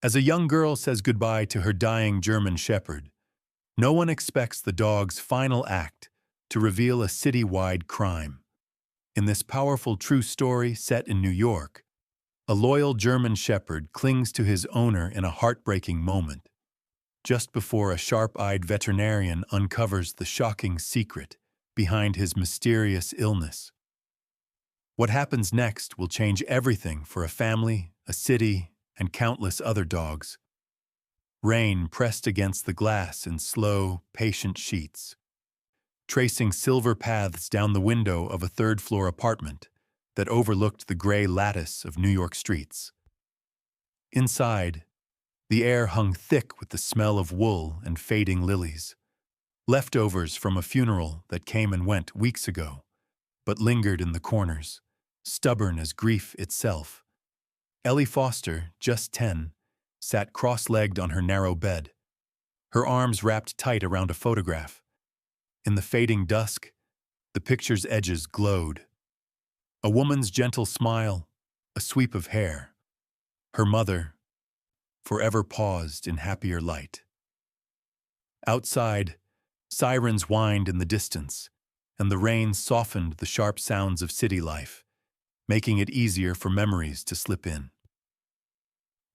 As a young girl says goodbye to her dying German shepherd, no one expects the dog's final act to reveal a city-wide crime. In this powerful true story set in New York, a loyal German shepherd clings to his owner in a heartbreaking moment, just before a sharp-eyed veterinarian uncovers the shocking secret behind his mysterious illness. What happens next will change everything for a family, a city, and countless other dogs. Rain pressed against the glass in slow, patient sheets, tracing silver paths down the window of a third-floor apartment that overlooked the gray lattice of New York streets. Inside, the air hung thick with the smell of wool and fading lilies, leftovers from a funeral that came and went weeks ago, but lingered in the corners, stubborn as grief itself. Ellie Foster, just 10, sat cross-legged on her narrow bed, her arms wrapped tight around a photograph. In the fading dusk, the picture's edges glowed. A woman's gentle smile, a sweep of hair. Her mother, forever paused in happier light. Outside, sirens whined in the distance, and the rain softened the sharp sounds of city life, making it easier for memories to slip in.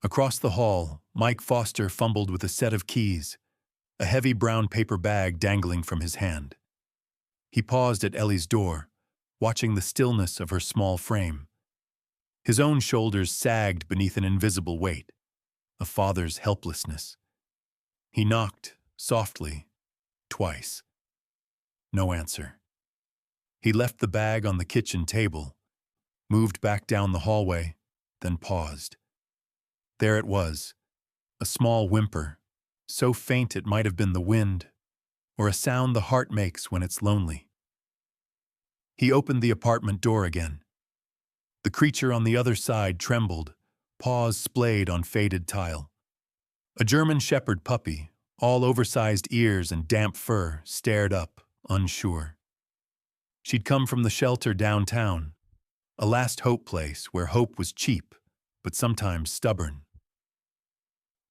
Across the hall, Mike Foster fumbled with a set of keys, a heavy brown paper bag dangling from his hand. He paused at Ellie's door, watching the stillness of her small frame. His own shoulders sagged beneath an invisible weight, a father's helplessness. He knocked, softly, twice. No answer. He left the bag on the kitchen table, moved back down the hallway, then paused. There it was, a small whimper, so faint it might have been the wind, or a sound the heart makes when it's lonely. He opened the apartment door again. The creature on the other side trembled, paws splayed on faded tile. A German shepherd puppy, all oversized ears and damp fur, stared up, unsure. She'd come from the shelter downtown, a last hope place where hope was cheap, but sometimes stubborn.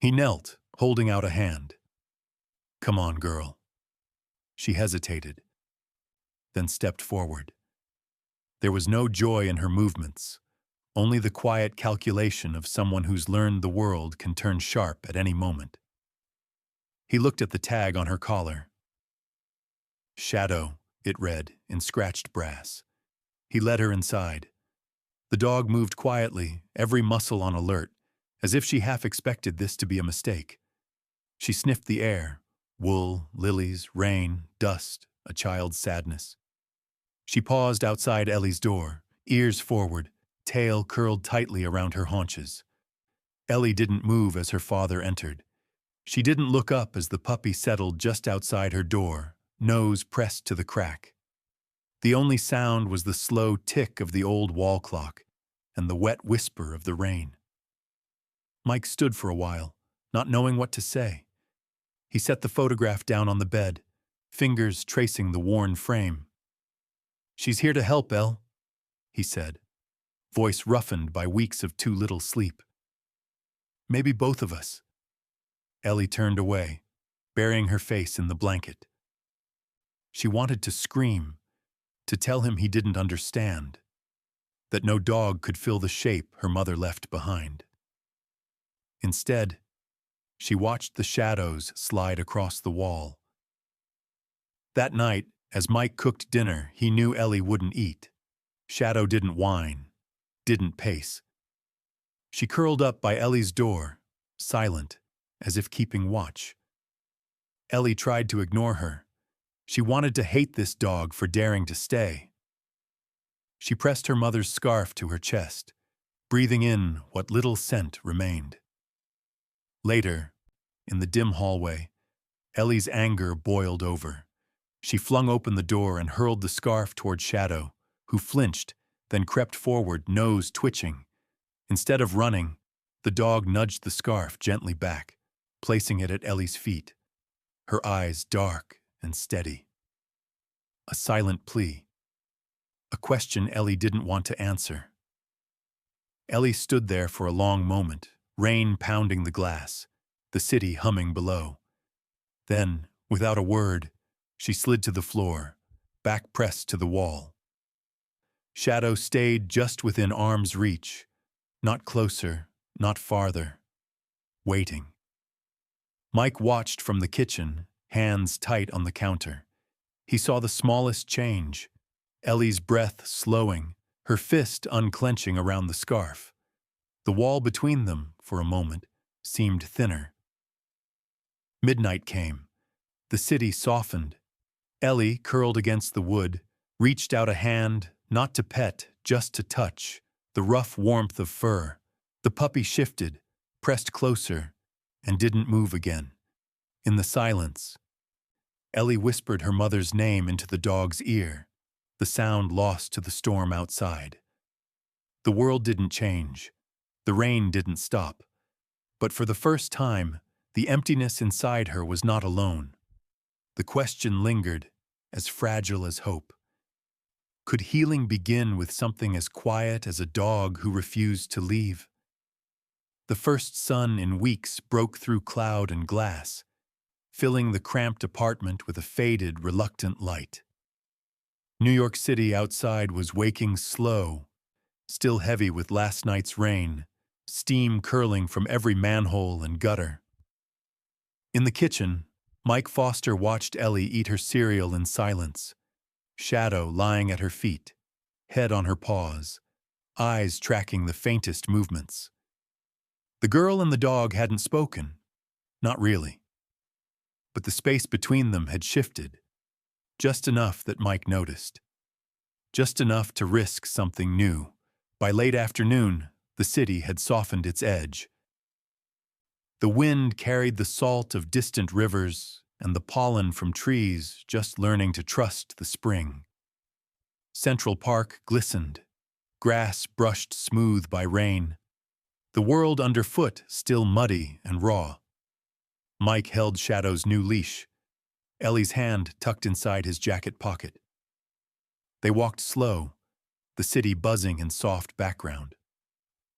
He knelt, holding out a hand. "Come on, girl." She hesitated, then stepped forward. There was no joy in her movements, only the quiet calculation of someone who's learned the world can turn sharp at any moment. He looked at the tag on her collar. "Shadow," it read, in scratched brass. He led her inside. The dog moved quietly, every muscle on alert, as if she half expected this to be a mistake. She sniffed the air, wool, lilies, rain, dust, a child's sadness. She paused outside Ellie's door, ears forward, tail curled tightly around her haunches. Ellie didn't move as her father entered. She didn't look up as the puppy settled just outside her door, nose pressed to the crack. The only sound was the slow tick of the old wall clock and the wet whisper of the rain. Mike stood for a while, not knowing what to say. He set the photograph down on the bed, fingers tracing the worn frame. "She's here to help, Elle," he said, voice roughened by weeks of too little sleep. "Maybe both of us." Ellie turned away, burying her face in the blanket. She wanted to scream, to tell him he didn't understand, that no dog could fill the shape her mother left behind. Instead, she watched the shadows slide across the wall. That night, as Mike cooked dinner, he knew Ellie wouldn't eat. Shadow didn't whine, didn't pace. She curled up by Ellie's door, silent, as if keeping watch. Ellie tried to ignore her. She wanted to hate this dog for daring to stay. She pressed her mother's scarf to her chest, breathing in what little scent remained. Later, in the dim hallway, Ellie's anger boiled over. She flung open the door and hurled the scarf toward Shadow, who flinched, then crept forward, nose twitching. Instead of running, the dog nudged the scarf gently back, placing it at Ellie's feet, her eyes dark and steady. A silent plea. A question Ellie didn't want to answer. Ellie stood there for a long moment, rain pounding the glass, the city humming below. Then, without a word, she slid to the floor, back pressed to the wall. Shadow stayed just within arm's reach, not closer, not farther, waiting. Mike watched from the kitchen, hands tight on the counter. He saw the smallest change, Ellie's breath slowing, her fist unclenching around the scarf. The wall between them, for a moment, seemed thinner. Midnight came. The city softened. Ellie, curled against the wood, reached out a hand, not to pet, just to touch, the rough warmth of fur. The puppy shifted, pressed closer, and didn't move again. In the silence, Ellie whispered her mother's name into the dog's ear, the sound lost to the storm outside. The world didn't change. The rain didn't stop. But for the first time, the emptiness inside her was not alone. The question lingered, as fragile as hope. Could healing begin with something as quiet as a dog who refused to leave? The first sun in weeks broke through cloud and glass, filling the cramped apartment with a faded, reluctant light. New York City outside was waking slow, still heavy with last night's rain, steam curling from every manhole and gutter. In the kitchen, Mike Foster watched Ellie eat her cereal in silence, Shadow lying at her feet, head on her paws, eyes tracking the faintest movements. The girl and the dog hadn't spoken, not really. But the space between them had shifted, just enough that Mike noticed. Just enough to risk something new. By late afternoon, the city had softened its edge. The wind carried the salt of distant rivers and the pollen from trees just learning to trust the spring. Central Park glistened, grass brushed smooth by rain, the world underfoot still muddy and raw. Mike held Shadow's new leash, Ellie's hand tucked inside his jacket pocket. They walked slow, the city buzzing in soft background.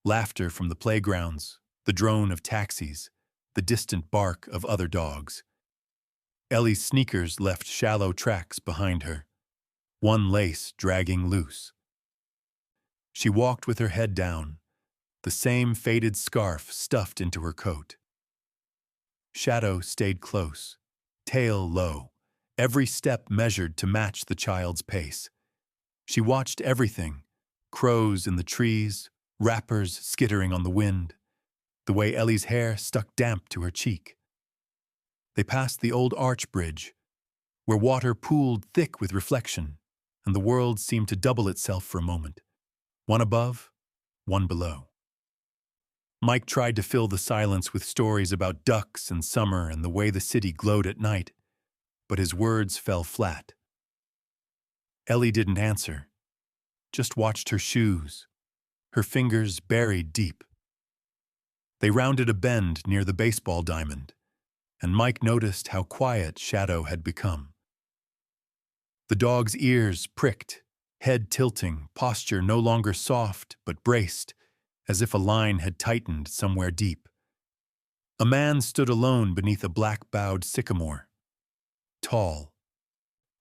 Laughter from the playgrounds, the drone of taxis, the distant bark of other dogs. Ellie's sneakers left shallow tracks behind her, one lace dragging loose. She walked with her head down, the same faded scarf stuffed into her coat. Shadow stayed close, tail low, every step measured to match the child's pace. She watched everything, crows in the trees, wrappers skittering on the wind, the way Ellie's hair stuck damp to her cheek. They passed the old arch bridge, where water pooled thick with reflection, and the world seemed to double itself for a moment, one above, one below. Mike tried to fill the silence with stories about ducks and summer and the way the city glowed at night, but his words fell flat. Ellie didn't answer, just watched her shoes, her fingers buried deep. They rounded a bend near the baseball diamond, and Mike noticed how quiet Shadow had become. The dog's ears pricked, head tilting, posture no longer soft but braced, as if a line had tightened somewhere deep. A man stood alone beneath a black-bowed sycamore. Tall,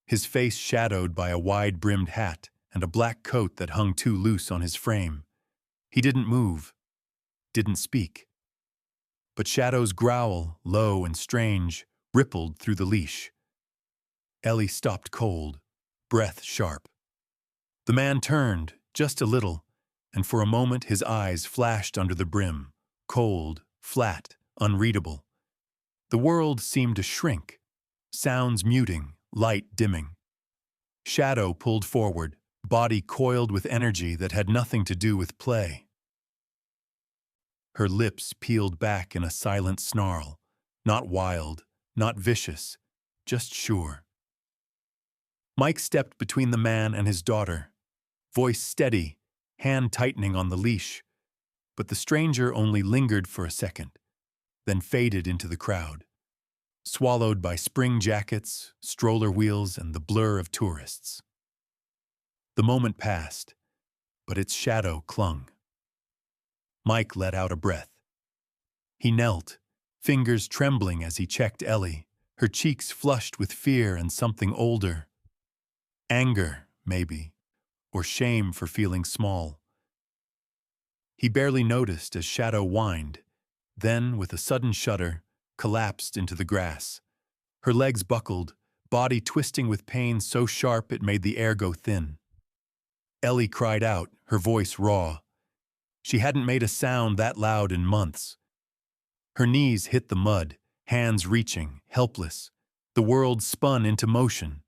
his face shadowed by a wide-brimmed hat and a black coat that hung too loose on his frame. He didn't move, didn't speak. But Shadow's growl, low and strange, rippled through the leash. Ellie stopped cold, breath sharp. The man turned, just a little, and for a moment his eyes flashed under the brim, cold, flat, unreadable. The world seemed to shrink, sounds muting, light dimming. Shadow pulled forward, body coiled with energy that had nothing to do with play. Her lips peeled back in a silent snarl, not wild, not vicious, just sure. Mike stepped between the man and his daughter, voice steady, hand tightening on the leash, but the stranger only lingered for a second, then faded into the crowd, swallowed by spring jackets, stroller wheels, and the blur of tourists. The moment passed, but its shadow clung. Mike let out a breath. He knelt, fingers trembling as he checked Ellie, her cheeks flushed with fear and something older. Anger, maybe, or shame for feeling small. He barely noticed as Shadow whined, then, with a sudden shudder, collapsed into the grass. Her legs buckled, body twisting with pain so sharp it made the air go thin. Ellie cried out, her voice raw. She hadn't made a sound that loud in months. Her knees hit the mud, hands reaching, helpless. The world spun into motion.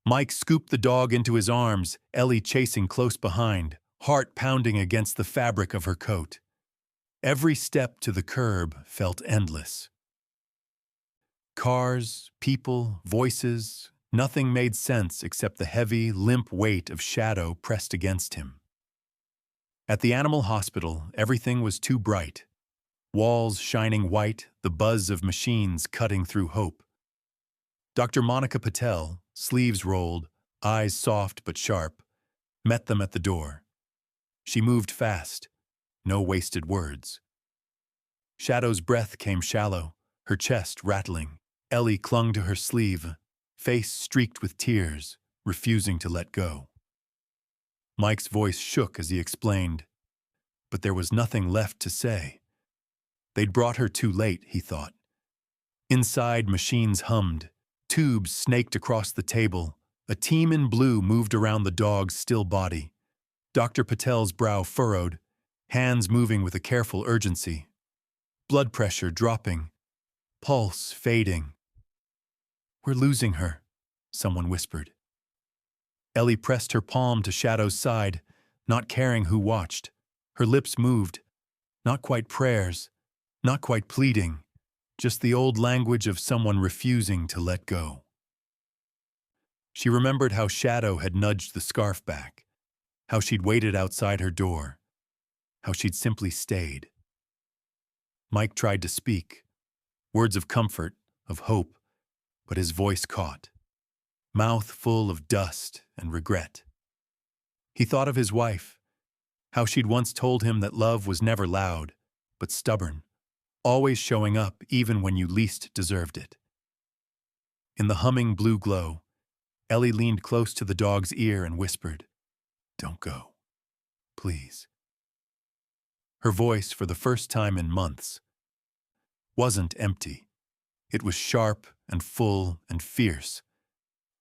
Mike scooped the dog into his arms, Ellie chasing close behind, heart pounding against the fabric of her coat. Every step to the curb felt endless. Cars, people, voices, nothing made sense except the heavy, limp weight of Shadow pressed against him. At the animal hospital, everything was too bright. Walls shining white, the buzz of machines cutting through hope. Dr. Monica Patel, sleeves rolled, eyes soft but sharp, met them at the door. She moved fast, no wasted words. Shadow's breath came shallow, her chest rattling. Ellie clung to her sleeve, face streaked with tears, refusing to let go. Mike's voice shook as he explained, but there was nothing left to say. They'd brought her too late, he thought. Inside, machines hummed, tubes snaked across the table. A team in blue moved around the dog's still body. Dr. Patel's brow furrowed, hands moving with a careful urgency. Blood pressure dropping, pulse fading. "We're losing her," someone whispered. Ellie pressed her palm to Shadow's side, not caring who watched. Her lips moved, not quite prayers, not quite pleading, just the old language of someone refusing to let go. She remembered how Shadow had nudged the scarf back, how she'd waited outside her door, how she'd simply stayed. Mike tried to speak, words of comfort, of hope, but his voice caught, mouth full of dust and regret. He thought of his wife, how she'd once told him that love was never loud, but stubborn, always showing up even when you least deserved it. In the humming blue glow, Ellie leaned close to the dog's ear and whispered, "Don't go, please." Her voice, for the first time in months, wasn't empty. It was sharp and full and fierce.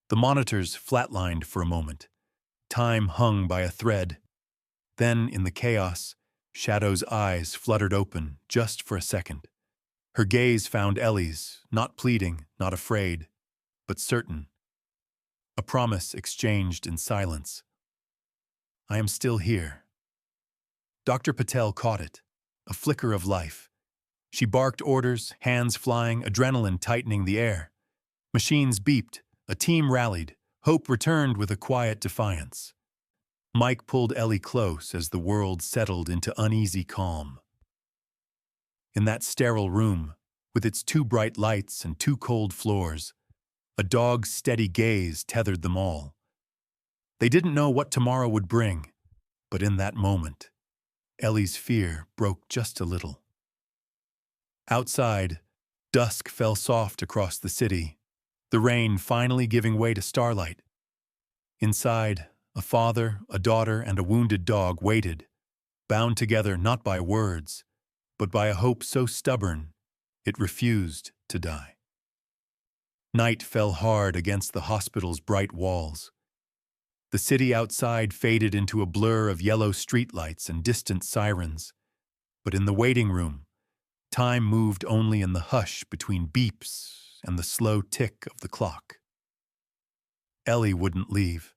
The monitors flatlined for a moment. Time hung by a thread. Then, in the chaos, Shadow's eyes fluttered open just for a second. Her gaze found Ellie's, not pleading, not afraid, but certain. A promise exchanged in silence. "I am still here." Dr. Patel caught it, a flicker of life. She barked orders, hands flying, adrenaline tightening the air. Machines beeped, a team rallied, hope returned with a quiet defiance. Mike pulled Ellie close as the world settled into uneasy calm. In that sterile room, with its two bright lights and two cold floors, a dog's steady gaze tethered them all. They didn't know what tomorrow would bring, but in that moment, Ellie's fear broke just a little. Outside, dusk fell soft across the city, the rain finally giving way to starlight. Inside, a father, a daughter, and a wounded dog waited, bound together not by words, but by a hope so stubborn it refused to die. Night fell hard against the hospital's bright walls. The city outside faded into a blur of yellow streetlights and distant sirens, but in the waiting room, time moved only in the hush between beeps and the slow tick of the clock. Ellie wouldn't leave.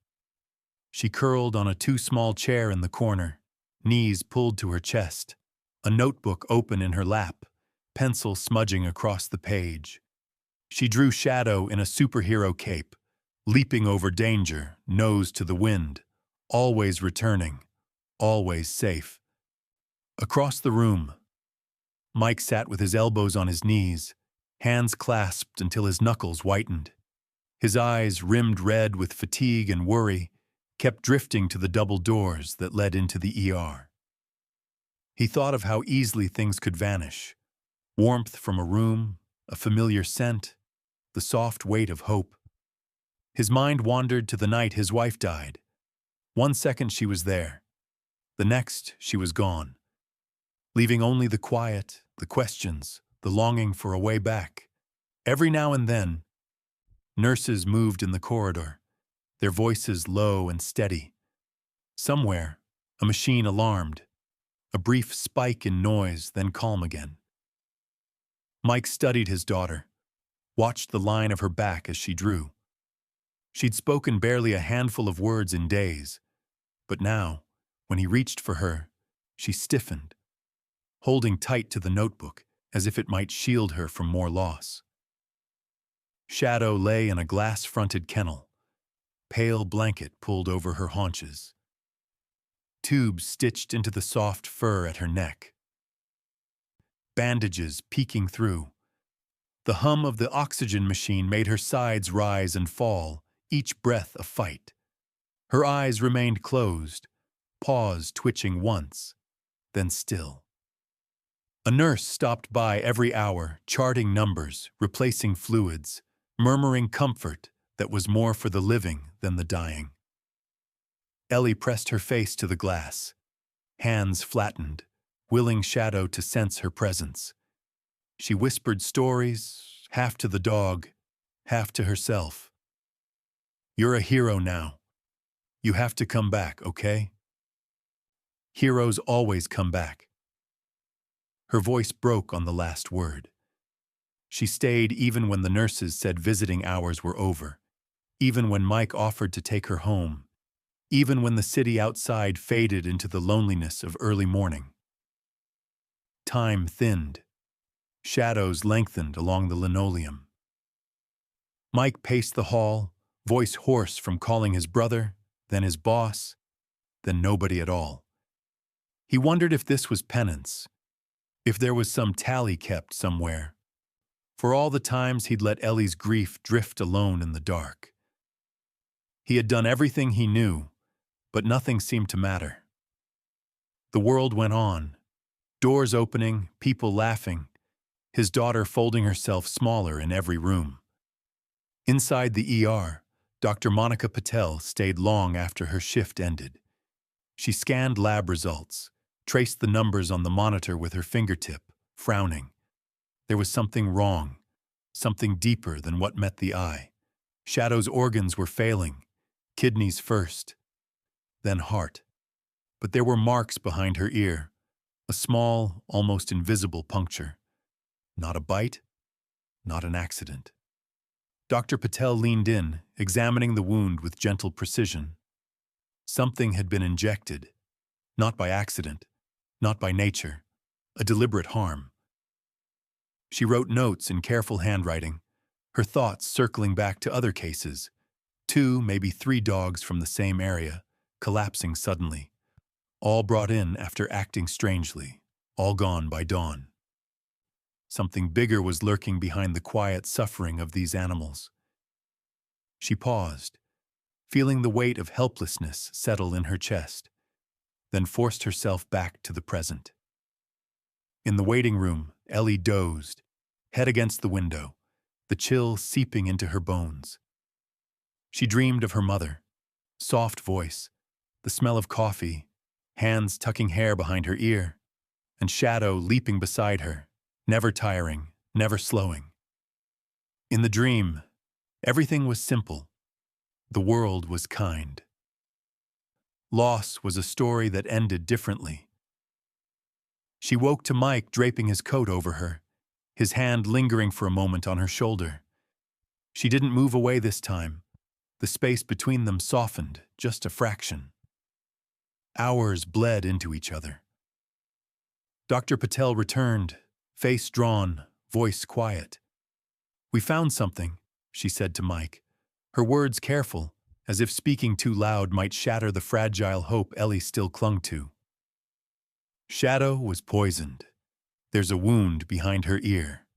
She curled on a too-small chair in the corner, knees pulled to her chest, a notebook open in her lap, pencil smudging across the page. She drew Shadow in a superhero cape, leaping over danger, nose to the wind, always returning, always safe. Across the room, Mike sat with his elbows on his knees, hands clasped until his knuckles whitened. His eyes, rimmed red with fatigue and worry, kept drifting to the double doors that led into the ER. He thought of how easily things could vanish, Warmth from a room, a familiar scent, the soft weight of hope. His mind wandered to the night his wife died. 1 second she was there. The next she was gone, leaving only the quiet, the questions, the longing for a way back. Every now and then, nurses moved in the corridor, their voices low and steady. Somewhere, a machine alarmed, a brief spike in noise, then calm again. Mike studied his daughter, watched the line of her back as she drew. She'd spoken barely a handful of words in days, but now, when he reached for her, she stiffened, holding tight to the notebook as if it might shield her from more loss. Shadow lay in a glass-fronted kennel, pale blanket pulled over her haunches, tubes stitched into the soft fur at her neck, bandages peeking through. The hum of the oxygen machine made her sides rise and fall, each breath a fight. Her eyes remained closed, paws twitching once, then still. A nurse stopped by every hour, charting numbers, replacing fluids, murmuring comfort that was more for the living than the dying. Ellie pressed her face to the glass, hands flattened, willing Shadow to sense her presence. She whispered stories, half to the dog, half to herself. "You're a hero now. You have to come back, okay? Heroes always come back." Her voice broke on the last word. She stayed even when the nurses said visiting hours were over, even when Mike offered to take her home, even when the city outside faded into the loneliness of early morning. Time thinned. Shadows lengthened along the linoleum. Mike paced the hall, voice hoarse from calling his brother, then his boss, then nobody at all. He wondered if this was penance, if there was some tally kept somewhere, for all the times he'd let Ellie's grief drift alone in the dark. He had done everything he knew, but nothing seemed to matter. The world went on, doors opening, people laughing, his daughter folding herself smaller in every room. Inside the ER, Dr. Monica Patel stayed long after her shift ended. She scanned lab results, traced the numbers on the monitor with her fingertip, frowning. There was something wrong, something deeper than what met the eye. Shadow's organs were failing, kidneys first, then heart. But there were marks behind her ear, a small, almost invisible puncture. Not a bite, not an accident. Dr. Patel leaned in, examining the wound with gentle precision. Something had been injected, not by accident, not by nature, a deliberate harm. She wrote notes in careful handwriting, her thoughts circling back to other cases, 2, maybe 3 dogs from the same area, collapsing suddenly, all brought in after acting strangely, all gone by dawn. Something bigger was lurking behind the quiet suffering of these animals. She paused, feeling the weight of helplessness settle in her chest, then forced herself back to the present. In the waiting room, Ellie dozed, head against the window, the chill seeping into her bones. She dreamed of her mother, soft voice, the smell of coffee, hands tucking hair behind her ear, and Shadow leaping beside her, never tiring, never slowing. In the dream, everything was simple. The world was kind. Loss was a story that ended differently. She woke to Mike draping his coat over her, his hand lingering for a moment on her shoulder. She didn't move away this time. The space between them softened, just a fraction. Hours bled into each other. Dr. Patel returned, face drawn, voice quiet. "We found something," she said to Mike, her words careful, as if speaking too loud might shatter the fragile hope Ellie still clung to. Shadow was poisoned. There's a wound behind her ear.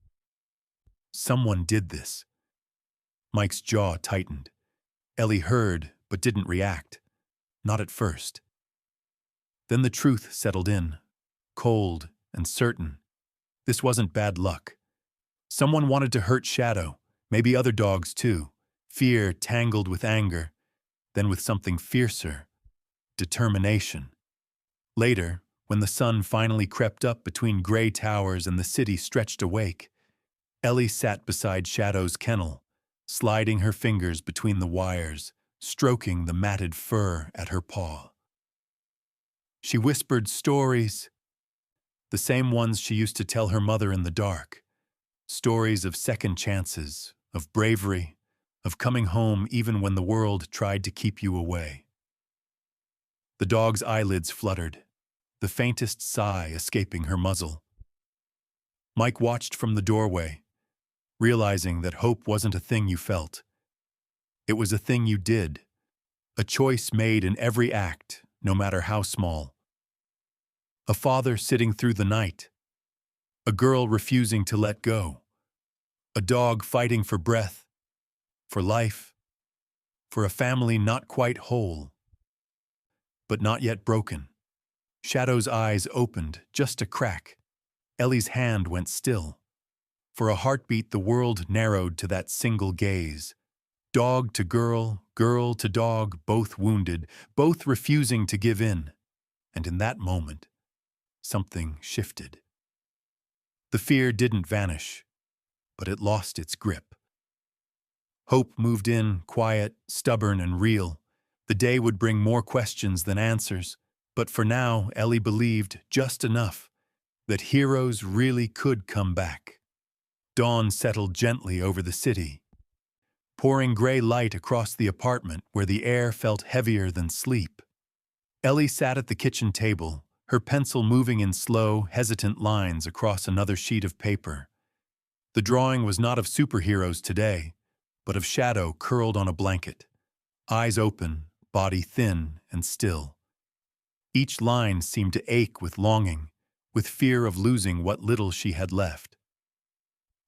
Someone did this. Mike's jaw tightened. Ellie heard, but didn't react. Not at first. Then the truth settled in, cold and certain. This wasn't bad luck. Someone wanted to hurt Shadow, maybe other dogs too. Fear tangled with anger, then with something fiercer, determination. Later, when the sun finally crept up between gray towers and the city stretched awake, Ellie sat beside Shadow's kennel, sliding her fingers between the wires, stroking the matted fur at her paw. She whispered stories, the same ones she used to tell her mother in the dark. Stories of second chances, of bravery, of coming home even when the world tried to keep you away. The dog's eyelids fluttered, the faintest sigh escaping her muzzle. Mike watched from the doorway, realizing that hope wasn't a thing you felt. It was a thing you did, a choice made in every act, no matter how small. A father sitting through the night, a girl refusing to let go, a dog fighting for breath, for life, for a family not quite whole, but not yet broken. Shadow's eyes opened just a crack. Ellie's hand went still. For a heartbeat, the world narrowed to that single gaze. Dog to girl, girl to dog, both wounded, both refusing to give in. And in that moment, something shifted. The fear didn't vanish, but it lost its grip. Hope moved in, quiet, stubborn, and real. The day would bring more questions than answers, but for now, Ellie believed just enough that heroes really could come back. Dawn settled gently over the city, pouring gray light across the apartment where the air felt heavier than sleep. Ellie sat at the kitchen table, her pencil moving in slow, hesitant lines across another sheet of paper. The drawing was not of superheroes today, but of Shadow curled on a blanket, eyes open, body thin and still. Each line seemed to ache with longing, with fear of losing what little she had left.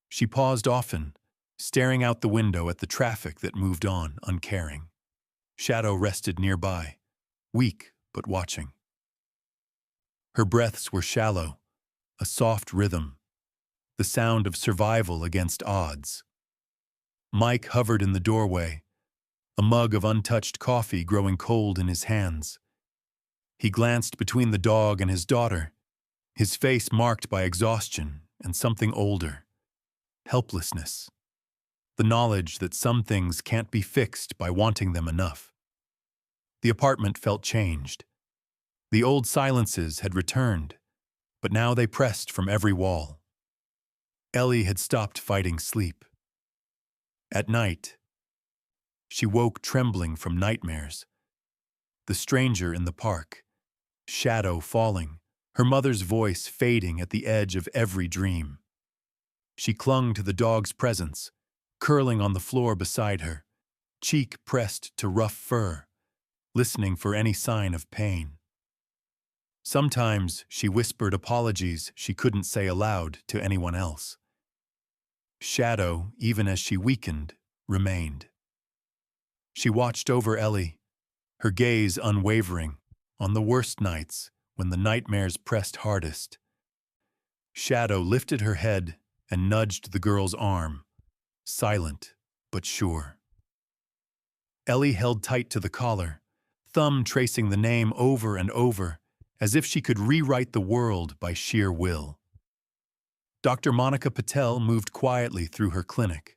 She paused often, staring out the window at the traffic that moved on, uncaring. Shadow rested nearby, weak but watching. Her breaths were shallow, a soft rhythm, the sound of survival against odds. Mike hovered in the doorway, a mug of untouched coffee growing cold in his hands. He glanced between the dog and his daughter, his face marked by exhaustion and something older, helplessness, the knowledge that some things can't be fixed by wanting them enough. The apartment felt changed. The old silences had returned, but now they pressed from every wall. Ellie had stopped fighting sleep. At night, she woke trembling from nightmares. The stranger in the park, Shadow falling, her mother's voice fading at the edge of every dream. She clung to the dog's presence, curling on the floor beside her, cheek pressed to rough fur, listening for any sign of pain. Sometimes she whispered apologies she couldn't say aloud to anyone else. Shadow, even as she weakened, remained. She watched over Ellie, her gaze unwavering, on the worst nights when the nightmares pressed hardest. Shadow lifted her head and nudged the girl's arm, silent but sure. Ellie held tight to the collar, thumb tracing the name over and over, as if she could rewrite the world by sheer will. Dr. Monica Patel moved quietly through her clinic,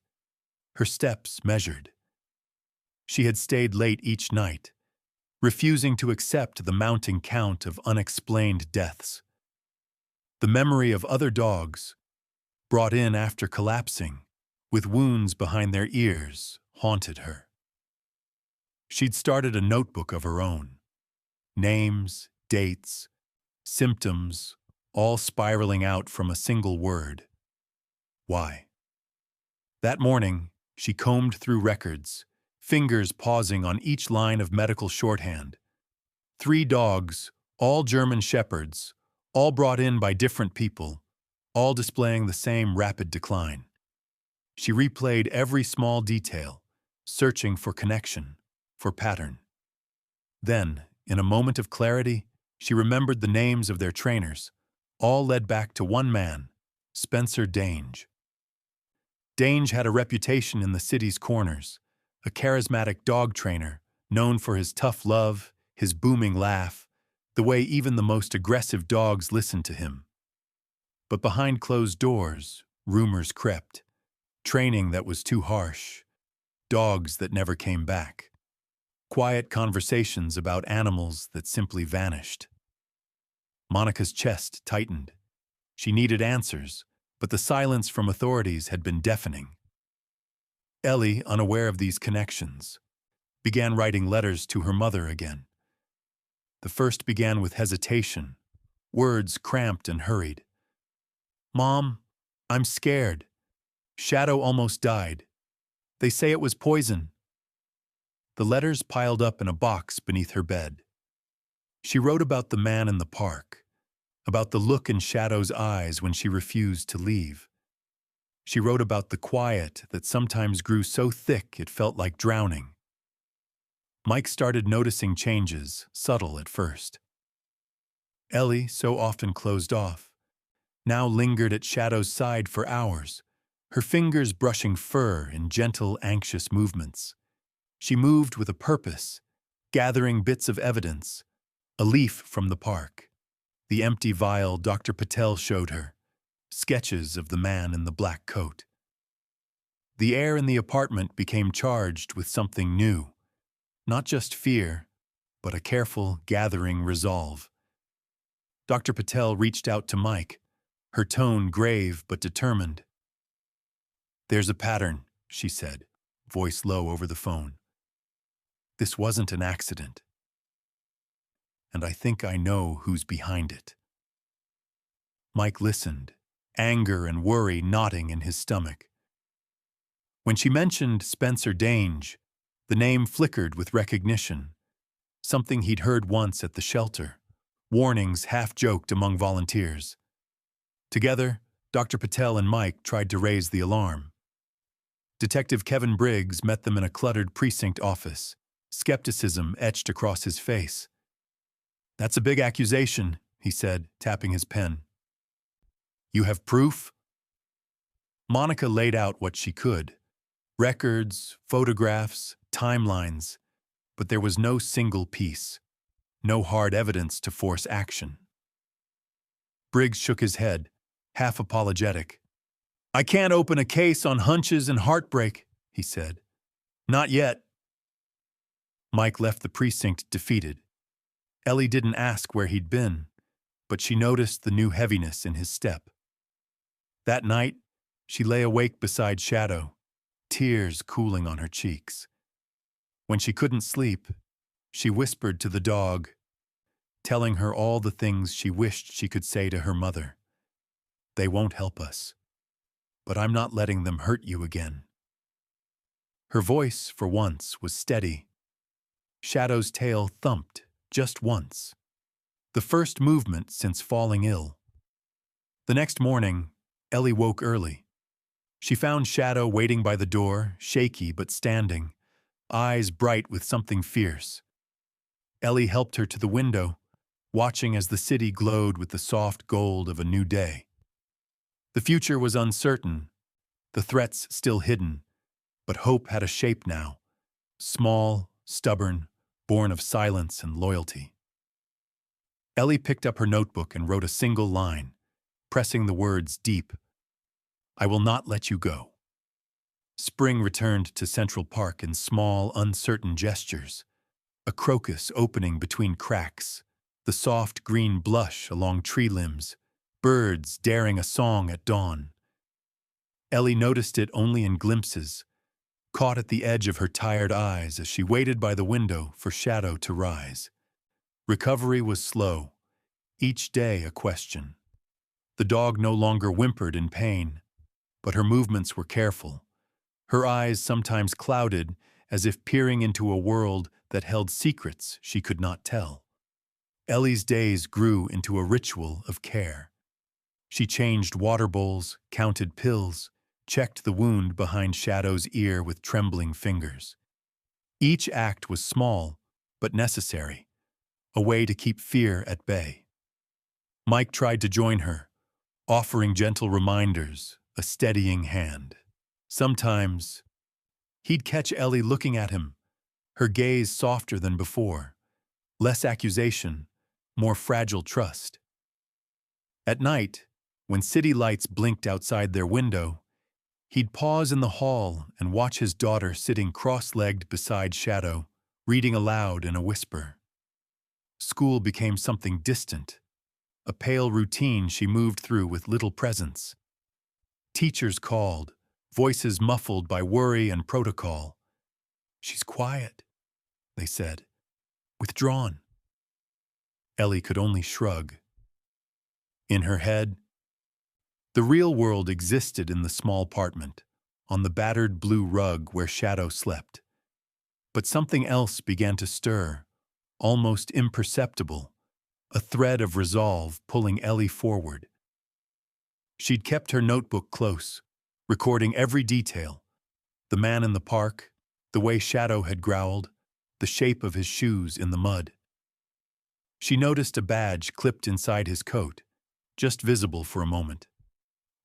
her steps measured. She had stayed late each night, refusing to accept the mounting count of unexplained deaths. The memory of other dogs, brought in after collapsing, with wounds behind their ears, haunted her. She'd started a notebook of her own. Names, dates, symptoms, all spiraling out from a single word. Why? That morning, she combed through records, fingers pausing on each line of medical shorthand. 3 dogs, all German shepherds, all brought in by different people, all displaying the same rapid decline. She replayed every small detail, searching for connection, for pattern. Then, in a moment of clarity, she remembered the names of their trainers. All led back to one man, Spencer Dange. Dange had a reputation in the city's corners, a charismatic dog trainer, known for his tough love, his booming laugh, the way even the most aggressive dogs listened to him. But behind closed doors, rumors crept. Training that was too harsh, dogs that never came back, quiet conversations about animals that simply vanished. Monica's chest tightened. She needed answers, but the silence from authorities had been deafening. Ellie, unaware of these connections, began writing letters to her mother again. The first began with hesitation, words cramped and hurried. "Mom, I'm scared. Shadow almost died. They say it was poison." The letters piled up in a box beneath her bed. She wrote about the man in the park, about the look in Shadow's eyes when she refused to leave. She wrote about the quiet that sometimes grew so thick it felt like drowning. Mike started noticing changes, subtle at first. Ellie, so often closed off, now lingered at Shadow's side for hours, her fingers brushing fur in gentle, anxious movements. She moved with a purpose, gathering bits of evidence, a leaf from the park, the empty vial Dr. Patel showed her, sketches of the man in the black coat. The air in the apartment became charged with something new, not just fear, but a careful, gathering resolve. Dr. Patel reached out to Mike, her tone grave but determined. "There's a pattern," she said, voice low over the phone. "This wasn't an accident. And I think I know who's behind it." Mike listened, anger and worry knotting in his stomach. When she mentioned Spencer Dange, the name flickered with recognition, something he'd heard once at the shelter, warnings half-joked among volunteers. Together, Dr. Patel and Mike tried to raise the alarm. Detective Kevin Briggs met them in a cluttered precinct office, skepticism etched across his face. "That's a big accusation," he said, tapping his pen. "You have proof?" Monica laid out what she could. Records, photographs, timelines, but there was no single piece, no hard evidence to force action. Briggs shook his head, half apologetic. "I can't open a case on hunches and heartbreak," he said. "Not yet." Mike left the precinct defeated. Ellie didn't ask where he'd been, but she noticed the new heaviness in his step. That night, she lay awake beside Shadow, tears cooling on her cheeks. When she couldn't sleep, she whispered to the dog, telling her all the things she wished she could say to her mother. "They won't help us, but I'm not letting them hurt you again." Her voice, for once, was steady. Shadow's tail thumped, just once. The first movement since falling ill. The next morning, Ellie woke early. She found Shadow waiting by the door, shaky but standing, eyes bright with something fierce. Ellie helped her to the window, watching as the city glowed with the soft gold of a new day. The future was uncertain, the threats still hidden, but hope had a shape now, small, stubborn, born of silence and loyalty. Ellie picked up her notebook and wrote a single line, pressing the words deep. "I will not let you go." Spring returned to Central Park in small, uncertain gestures. A crocus opening between cracks, the soft green blush along tree limbs, birds daring a song at dawn. Ellie noticed it only in glimpses, caught at the edge of her tired eyes as she waited by the window for Shadow to rise. Recovery was slow, each day a question. The dog no longer whimpered in pain, but her movements were careful, her eyes sometimes clouded as if peering into a world that held secrets she could not tell. Ellie's days grew into a ritual of care. She changed water bowls, counted pills, checked the wound behind Shadow's ear with trembling fingers. Each act was small, but necessary, a way to keep fear at bay. Mike tried to join her, offering gentle reminders, a steadying hand. Sometimes, he'd catch Ellie looking at him, her gaze softer than before, less accusation, more fragile trust. At night, when city lights blinked outside their window, he'd pause in the hall and watch his daughter sitting cross-legged beside Shadow, reading aloud in a whisper. School became something distant, a pale routine she moved through with little presence. Teachers called, voices muffled by worry and protocol. "She's quiet," they said, "withdrawn." Ellie could only shrug. In her head, the real world existed in the small apartment, on the battered blue rug where Shadow slept. But something else began to stir, almost imperceptible, a thread of resolve pulling Ellie forward. She'd kept her notebook close, recording every detail: the man in the park, the way Shadow had growled, the shape of his shoes in the mud. She noticed a badge clipped inside his coat, just visible for a moment.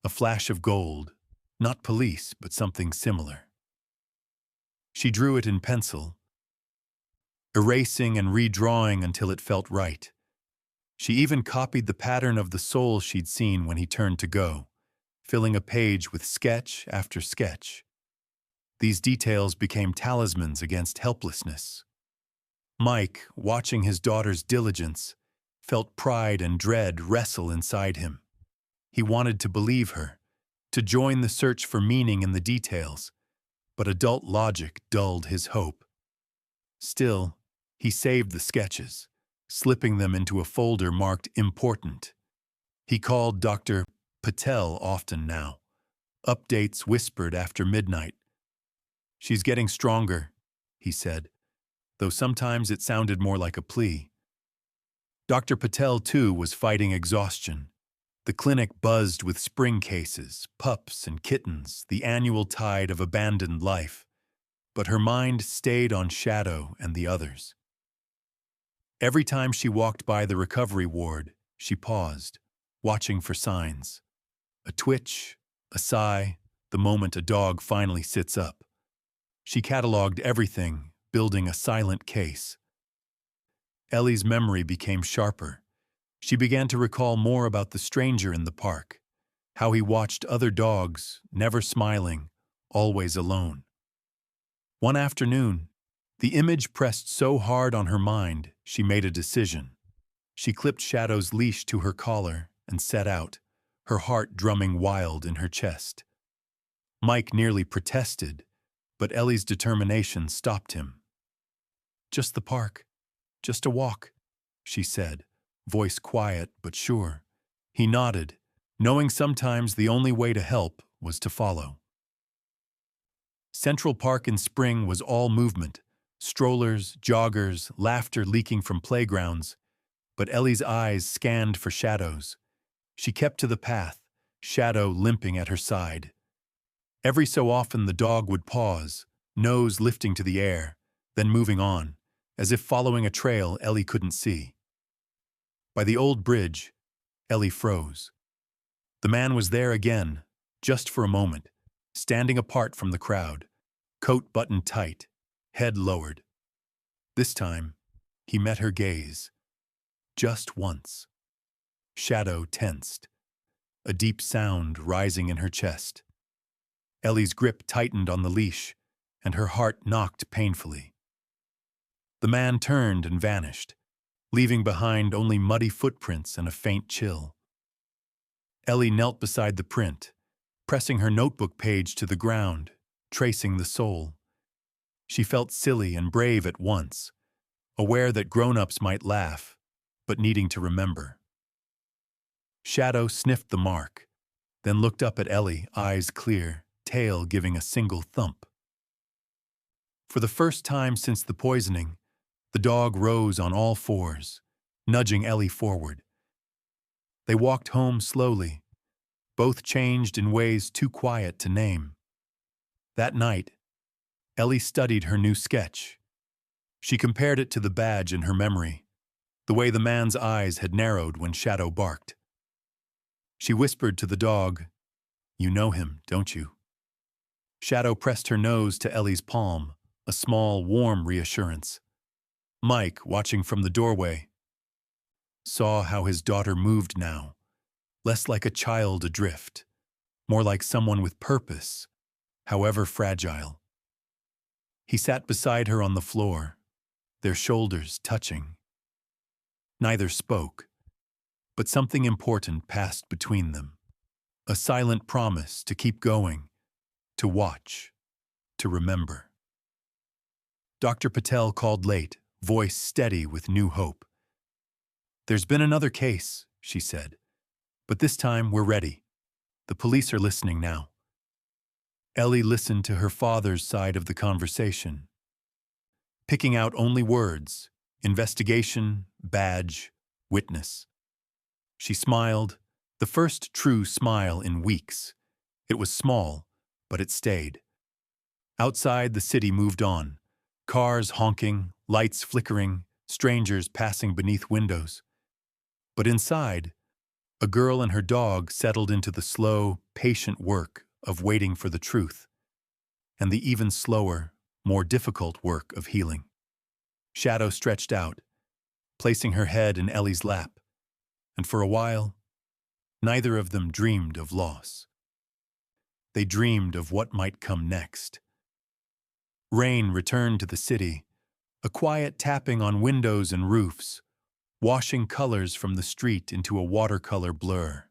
A flash of gold, not police, but something similar. She drew it in pencil, erasing and redrawing until it felt right. She even copied the pattern of the sole she'd seen when he turned to go, filling a page with sketch after sketch. These details became talismans against helplessness. Mike, watching his daughter's diligence, felt pride and dread wrestle inside him. He wanted to believe her, to join the search for meaning in the details, but adult logic dulled his hope. Still, he saved the sketches, slipping them into a folder marked important. He called Dr. Patel often now, updates whispered after midnight. "She's getting stronger," he said, though sometimes it sounded more like a plea. Dr. Patel, too, was fighting exhaustion. The clinic buzzed with spring cases, pups and kittens, the annual tide of abandoned life. But her mind stayed on Shadow and the others. Every time she walked by the recovery ward, she paused, watching for signs. A twitch, a sigh, the moment a dog finally sits up. She cataloged everything, building a silent case. Ellie's memory became sharper. She began to recall more about the stranger in the park, how he watched other dogs, never smiling, always alone. One afternoon, the image pressed so hard on her mind, she made a decision. She clipped Shadow's leash to her collar and set out, her heart drumming wild in her chest. Mike nearly protested, but Ellie's determination stopped him. "Just the park, just a walk," she said, voice quiet but sure. He nodded, knowing sometimes the only way to help was to follow. Central Park in spring was all movement, strollers, joggers, laughter leaking from playgrounds, but Ellie's eyes scanned for shadows. She kept to the path, Shadow limping at her side. Every so often the dog would pause, nose lifting to the air, then moving on, as if following a trail Ellie couldn't see. By the old bridge, Ellie froze. The man was there again, just for a moment, standing apart from the crowd, coat buttoned tight, head lowered. This time, he met her gaze. Just once. Shadow tensed, a deep sound rising in her chest. Ellie's grip tightened on the leash, and her heart knocked painfully. The man turned and vanished, leaving behind only muddy footprints and a faint chill. Ellie knelt beside the print, pressing her notebook page to the ground, tracing the sole. She felt silly and brave at once, aware that grown-ups might laugh, but needing to remember. Shadow sniffed the mark, then looked up at Ellie, eyes clear, tail giving a single thump. For the first time since the poisoning, the dog rose on all fours, nudging Ellie forward. They walked home slowly, both changed in ways too quiet to name. That night, Ellie studied her new sketch. She compared it to the badge in her memory, the way the man's eyes had narrowed when Shadow barked. She whispered to the dog, "You know him, don't you?" Shadow pressed her nose to Ellie's palm, a small, warm reassurance. Mike, watching from the doorway, saw how his daughter moved now, less like a child adrift, more like someone with purpose, however fragile. He sat beside her on the floor, their shoulders touching. Neither spoke, but something important passed between them. A silent promise to keep going, to watch, to remember. Dr. Patel called late, voice steady with new hope. "There's been another case," she said, "but this time we're ready. The police are listening now." Ellie listened to her father's side of the conversation, picking out only words: investigation, badge, witness. She smiled, the first true smile in weeks. It was small, but it stayed. Outside, the city moved on. Cars honking, lights flickering, strangers passing beneath windows. But inside, a girl and her dog settled into the slow, patient work of waiting for the truth, and the even slower, more difficult work of healing. Shadow stretched out, placing her head in Ellie's lap, and for a while, neither of them dreamed of loss. They dreamed of what might come next. Rain returned to the city, a quiet tapping on windows and roofs, washing colors from the street into a watercolor blur.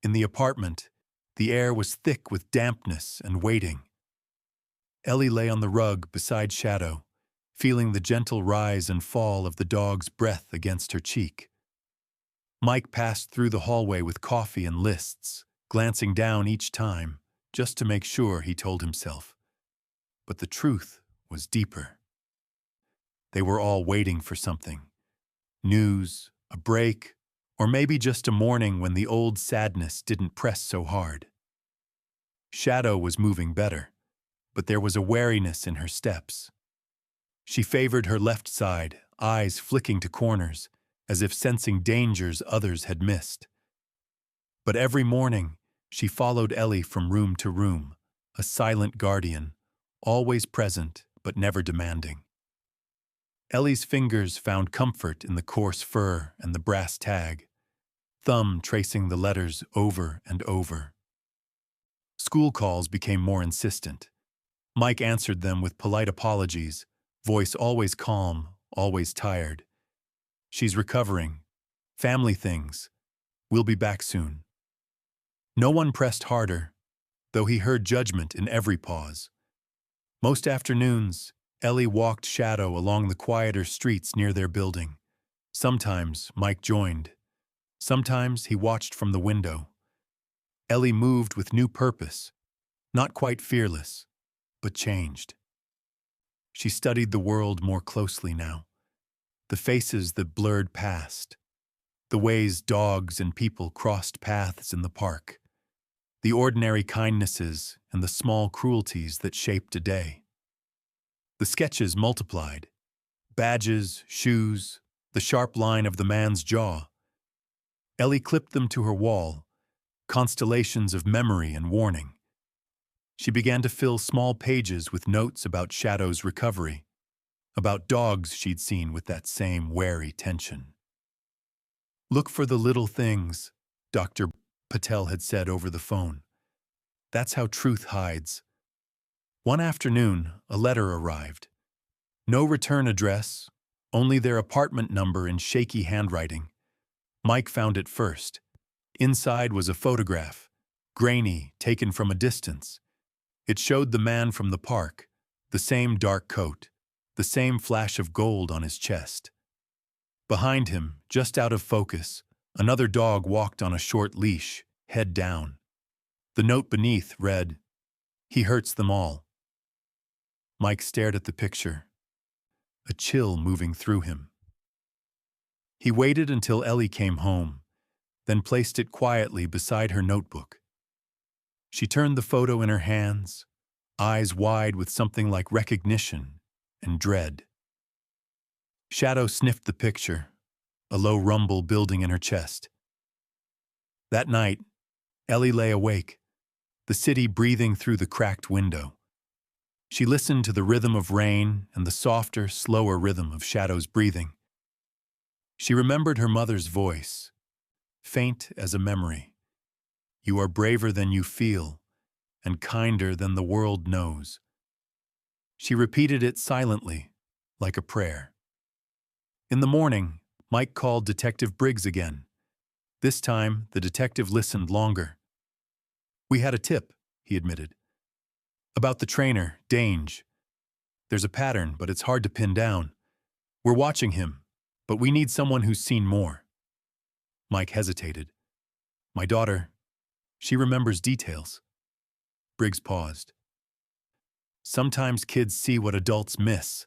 In the apartment, the air was thick with dampness and waiting. Ellie lay on the rug beside Shadow, feeling the gentle rise and fall of the dog's breath against her cheek. Mike passed through the hallway with coffee and lists, glancing down each time, just to make sure, he told himself. But the truth was deeper. They were all waiting for something. News, a break, or maybe just a morning when the old sadness didn't press so hard. Shadow was moving better, but there was a wariness in her steps. She favored her left side, eyes flicking to corners, as if sensing dangers others had missed. But every morning, she followed Ellie from room to room, a silent guardian, always present but never demanding. Ellie's fingers found comfort in the coarse fur and the brass tag, thumb tracing the letters over and over. School calls became more insistent. Mike answered them with polite apologies, voice always calm, always tired. "She's recovering. Family things. We'll be back soon." No one pressed harder, though he heard judgment in every pause. Most afternoons, Ellie walked Shadow along the quieter streets near their building. Sometimes Mike joined. Sometimes he watched from the window. Ellie moved with new purpose, not quite fearless, but changed. She studied the world more closely now. The faces that blurred past, the ways dogs and people crossed paths in the park, the ordinary kindnesses and the small cruelties that shaped a day. The sketches multiplied. Badges, shoes, the sharp line of the man's jaw. Ellie clipped them to her wall, constellations of memory and warning. She began to fill small pages with notes about Shadow's recovery, about dogs she'd seen with that same wary tension. "Look for the little things," Dr. Patel had said over the phone. "That's how truth hides." One afternoon, a letter arrived. No return address, only their apartment number in shaky handwriting. Mike found it first. Inside was a photograph, grainy, taken from a distance. It showed the man from the park, the same dark coat, the same flash of gold on his chest. Behind him, just out of focus, another dog walked on a short leash, head down. The note beneath read, "He hurts them all." Mike stared at the picture, a chill moving through him. He waited until Ellie came home, then placed it quietly beside her notebook. She turned the photo in her hands, eyes wide with something like recognition and dread. Shadow sniffed the picture, a low rumble building in her chest. That night, Ellie lay awake, the city breathing through the cracked window. She listened to the rhythm of rain and the softer, slower rhythm of Shadow's breathing. She remembered her mother's voice, faint as a memory. You are braver than you feel, and kinder than the world knows. She repeated it silently, like a prayer. In the morning, Mike called Detective Briggs again. This time, the detective listened longer. We had a tip, he admitted. About the trainer, Dange. There's a pattern, but it's hard to pin down. We're watching him, but we need someone who's seen more. Mike hesitated. My daughter, she remembers details. Briggs paused. Sometimes kids see what adults miss.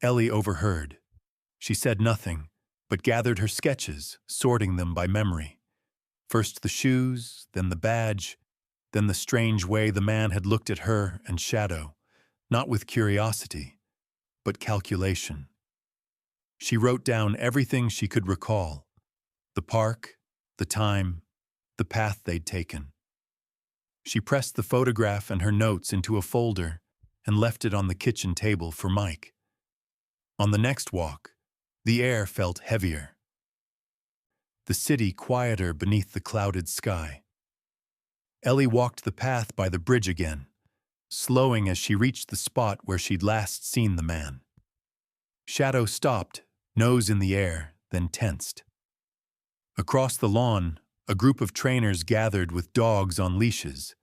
Ellie overheard. She said nothing, but gathered her sketches, sorting them by memory. First the shoes, then the badge, then the strange way the man had looked at her and Shadow, not with curiosity, but calculation. She wrote down everything she could recall: the park, the time, the path they'd taken. She pressed the photograph and her notes into a folder and left it on the kitchen table for Mike. On the next walk, the air felt heavier. The city quieter beneath the clouded sky. Ellie walked the path by the bridge again, slowing as she reached the spot where she'd last seen the man. Shadow stopped, nose in the air, then tensed. Across the lawn, a group of trainers gathered with dogs on leashes,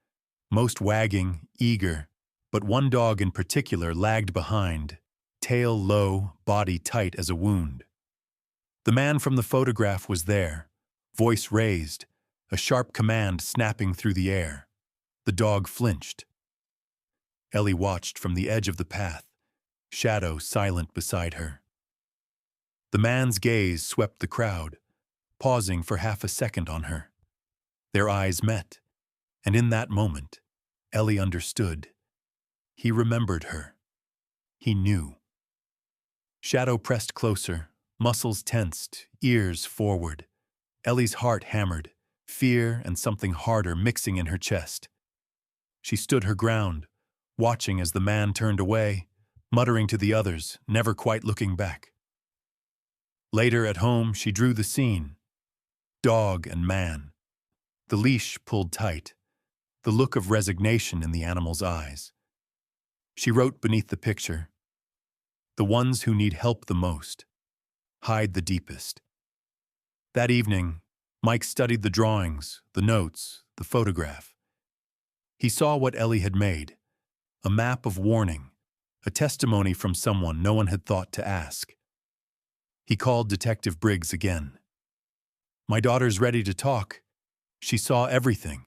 most wagging, eager, but one dog in particular lagged behind, tail low, body tight as a wound. The man from the photograph was there, voice raised, a sharp command snapping through the air. The dog flinched. Ellie watched from the edge of the path, Shadow silent beside her. The man's gaze swept the crowd, pausing for half a second on her. Their eyes met, and in that moment, Ellie understood. He remembered her. He knew. Shadow pressed closer, muscles tensed, ears forward. Ellie's heart hammered, fear and something harder mixing in her chest. She stood her ground, watching as the man turned away, muttering to the others, never quite looking back. Later at home, she drew the scene. Dog and man. The leash pulled tight, the look of resignation in the animal's eyes. She wrote beneath the picture, the ones who need help the most, hide the deepest. That evening, Mike studied the drawings, the notes, the photograph. He saw what Ellie had made, a map of warning, a testimony from someone no one had thought to ask. He called Detective Briggs again. My daughter's ready to talk. She saw everything.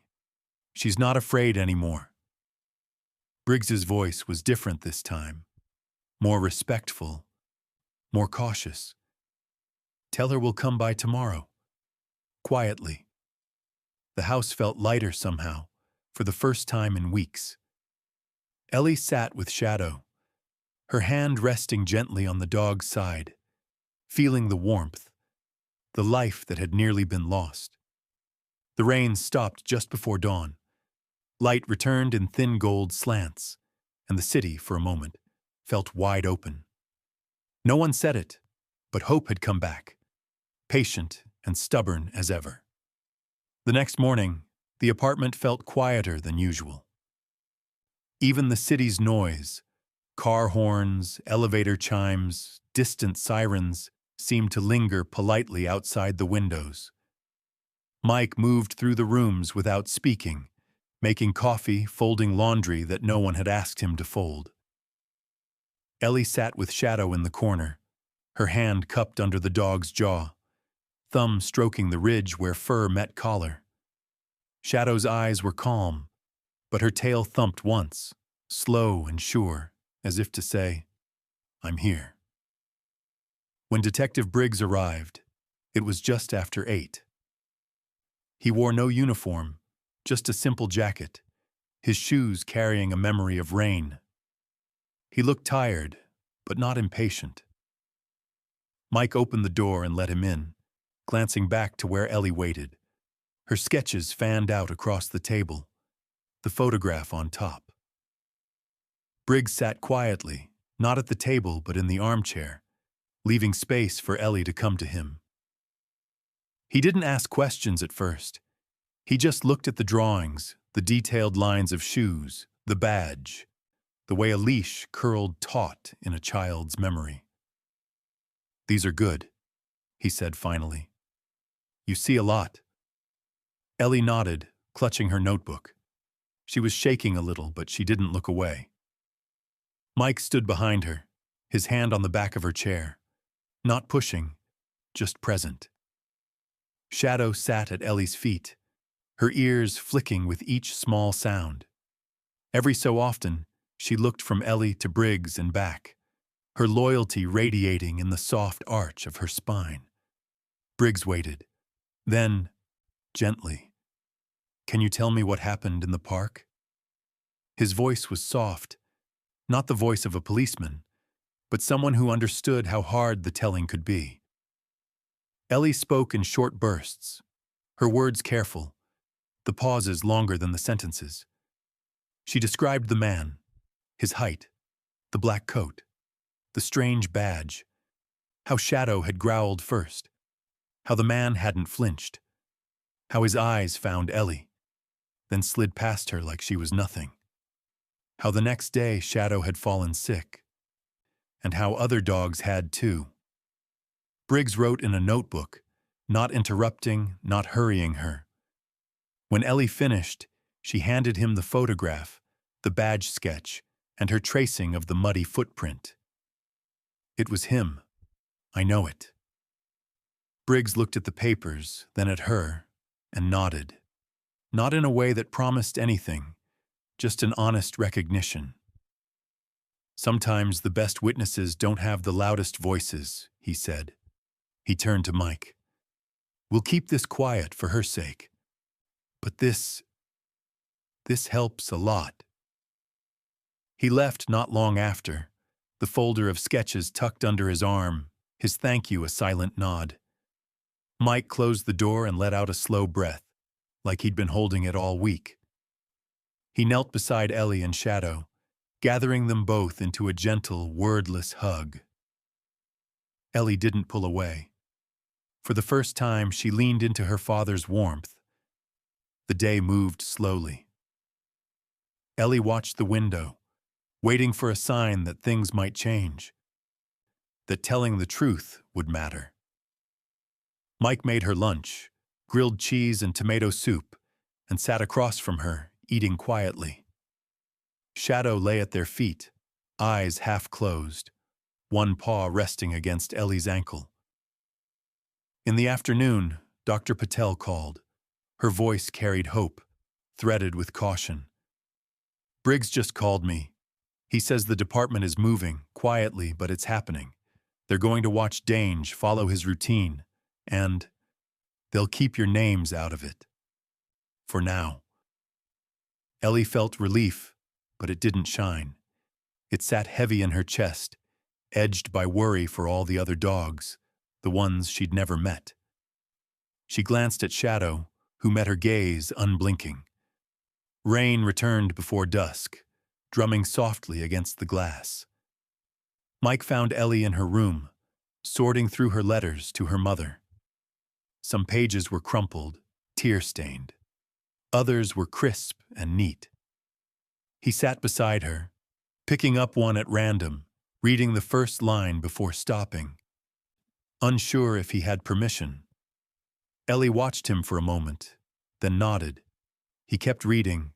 She's not afraid anymore. Briggs's voice was different this time, more respectful, more cautious. Tell her we'll come by tomorrow. Quietly. The house felt lighter somehow, for the first time in weeks. Ellie sat with Shadow, her hand resting gently on the dog's side, feeling the warmth, the life that had nearly been lost. The rain stopped just before dawn. Light returned in thin gold slants, and the city, for a moment, felt wide open. No one said it, but hope had come back, patient and stubborn as ever. The next morning, the apartment felt quieter than usual. Even the city's noise, car horns, elevator chimes, distant sirens, seemed to linger politely outside the windows. Mike moved through the rooms without speaking, making coffee, folding laundry that no one had asked him to fold. Ellie sat with Shadow in the corner, her hand cupped under the dog's jaw, thumb stroking the ridge where fur met collar. Shadow's eyes were calm, but her tail thumped once, slow and sure, as if to say, I'm here. When Detective Briggs arrived, it was just after 8. He wore no uniform, just a simple jacket, his shoes carrying a memory of rain. He looked tired, but not impatient. Mike opened the door and let him in, glancing back to where Ellie waited, Her sketches fanned out across the table, the photograph on top. Briggs sat quietly, not at the table but in the armchair, leaving space for Ellie to come to him. He didn't ask questions at first. He just looked at the drawings, the detailed lines of shoes, the badge, the way a leash curled taut in a child's memory. "These are good," he said finally. "You see a lot." Ellie nodded, clutching her notebook. She was shaking a little, but she didn't look away. Mike stood behind her, his hand on the back of her chair, not pushing, just present. Shadow sat at Ellie's feet, her ears flicking with each small sound. Every so often, she looked from Ellie to Briggs and back, her loyalty radiating in the soft arch of her spine. Briggs waited. Then, gently, "Can you tell me what happened in the park?" His voice was soft, not the voice of a policeman, but someone who understood how hard the telling could be. Ellie spoke in short bursts, her words careful, the pauses longer than the sentences. She described the man, his height, the black coat, the strange badge, how Shadow had growled first, how the man hadn't flinched, how his eyes found Ellie, then slid past her like she was nothing, how the next day Shadow had fallen sick, and how other dogs had too. Briggs wrote in a notebook, not interrupting, not hurrying her. When Ellie finished, she handed him the photograph, the badge sketch, and her tracing of the muddy footprint. "It was him. I know it." Briggs looked at the papers, then at her, and nodded. Not in a way that promised anything, just an honest recognition. "Sometimes the best witnesses don't have the loudest voices," he said. He turned to Mike. "We'll keep this quiet for her sake. But this helps a lot." He left not long after, the folder of sketches tucked under his arm, his thank you a silent nod. Mike closed the door and let out a slow breath, like he'd been holding it all week. He knelt beside Ellie and Shadow, gathering them both into a gentle, wordless hug. Ellie didn't pull away. For the first time, she leaned into her father's warmth. The day moved slowly. Ellie watched the window, waiting for a sign that things might change, that telling the truth would matter. Mike made her lunch, grilled cheese and tomato soup, and sat across from her, eating quietly. Shadow lay at their feet, eyes half closed, one paw resting against Ellie's ankle. In the afternoon, Dr. Patel called. Her voice carried hope, threaded with caution. "Briggs just called me. He says the department is moving, quietly, but it's happening. They're going to watch Dange, follow his routine, and they'll keep your names out of it. For now." Ellie felt relief, but it didn't shine. It sat heavy in her chest, edged by worry for all the other dogs, the ones she'd never met. She glanced at Shadow, who met her gaze unblinking. Rain returned before dusk, drumming softly against the glass. Mike found Ellie in her room, sorting through her letters to her mother. Some pages were crumpled, tear-stained. Others were crisp and neat. He sat beside her, picking up one at random, reading the first line before stopping, unsure if he had permission. Ellie watched him for a moment, then nodded. He kept reading,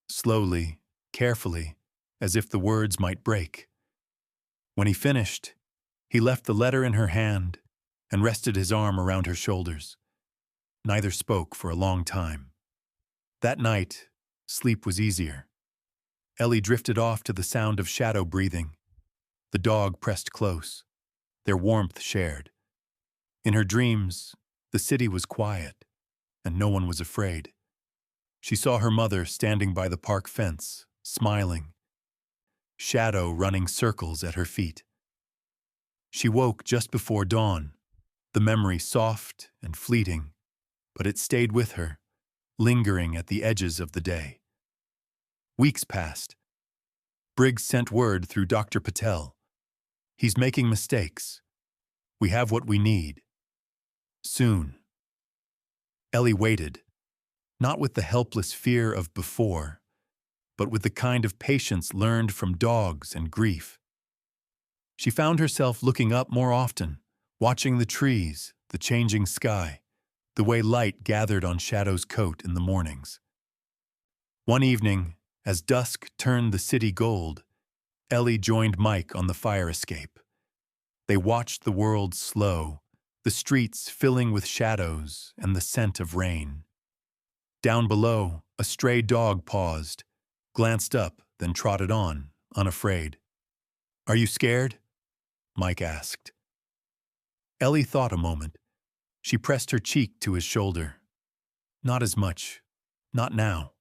slowly, carefully, as if the words might break. When he finished, he left the letter in her hand and rested his arm around her shoulders. Neither spoke for a long time. That night, sleep was easier. Ellie drifted off to the sound of Shadow breathing. The dog pressed close, their warmth shared. In her dreams, the city was quiet, and no one was afraid. She saw her mother standing by the park fence, smiling. Shadow running circles at her feet. She woke just before dawn, the memory soft and fleeting, but it stayed with her, lingering at the edges of the day. Weeks passed. Briggs sent word through Dr. Patel. He's making mistakes. We have what we need. Soon. Ellie waited, not with the helpless fear of before, but with the kind of patience learned from dogs and grief. She found herself looking up more often, watching the trees, the changing sky, the way light gathered on Shadow's coat in the mornings. One evening, as dusk turned the city gold, Ellie joined Mike on the fire escape. They watched the world slow, the streets filling with shadows and the scent of rain. Down below, a stray dog paused, glanced up, then trotted on, unafraid. "Are you scared?" Mike asked. Ellie thought a moment. She pressed her cheek to his shoulder. "Not as much. Not now."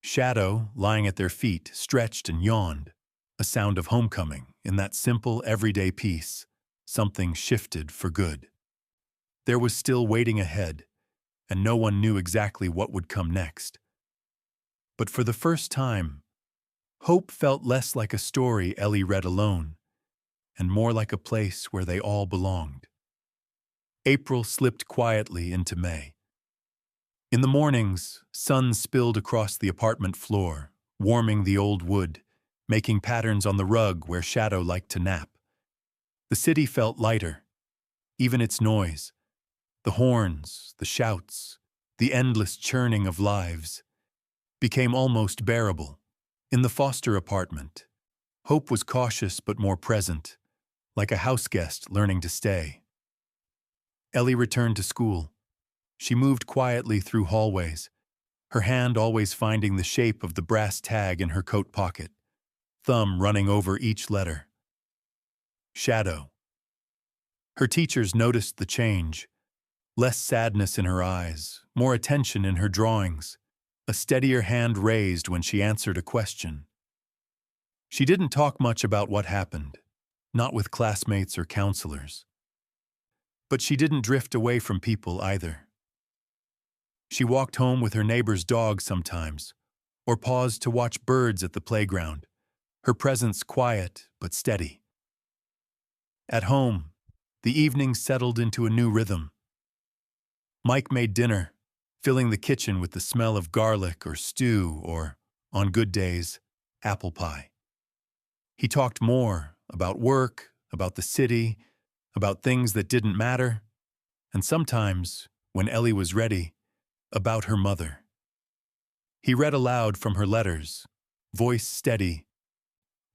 Shadow, lying at their feet, stretched and yawned, a sound of homecoming in that simple, everyday peace. Something shifted for good. There was still waiting ahead, and no one knew exactly what would come next. But for the first time, hope felt less like a story Ellie read alone, and more like a place where they all belonged. April slipped quietly into May. In the mornings, sun spilled across the apartment floor, warming the old wood, making patterns on the rug where Shadow liked to nap. The city felt lighter. Even its noise, the horns, the shouts, the endless churning of lives, became almost bearable. In the Foster apartment, hope was cautious but more present, like a houseguest learning to stay. Ellie returned to school. She moved quietly through hallways, her hand always finding the shape of the brass tag in her coat pocket, thumb running over each letter. Shadow. Her teachers noticed the change. Less sadness in her eyes, more attention in her drawings, a steadier hand raised when she answered a question. She didn't talk much about what happened, not with classmates or counselors. But she didn't drift away from people either. She walked home with her neighbor's dog sometimes, or paused to watch birds at the playground, her presence quiet but steady. At home, the evening settled into a new rhythm. Mike made dinner, filling the kitchen with the smell of garlic or stew or, on good days, apple pie. He talked more about work, about the city, about things that didn't matter, and sometimes, when Ellie was ready, about her mother. He read aloud from her letters, voice steady,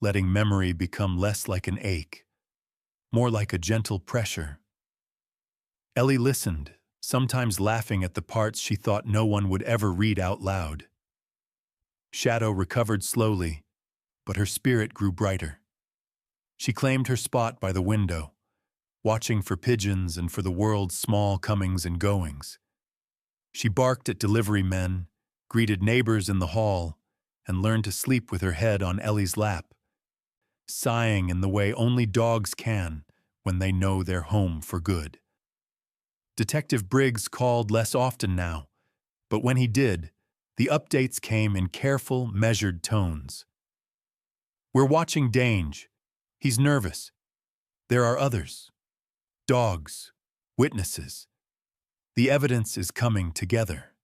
letting memory become less like an ache, more like a gentle pressure. Ellie listened, sometimes laughing at the parts she thought no one would ever read out loud. Shadow recovered slowly, but her spirit grew brighter. She claimed her spot by the window, watching for pigeons and for the world's small comings and goings. She barked at delivery men, greeted neighbors in the hall, and learned to sleep with her head on Ellie's lap, sighing in the way only dogs can when they know they're home for good. Detective Briggs called less often now, but when he did, the updates came in careful, measured tones. "We're watching Dange. He's nervous. There are others. Dogs. Witnesses. The evidence is coming together."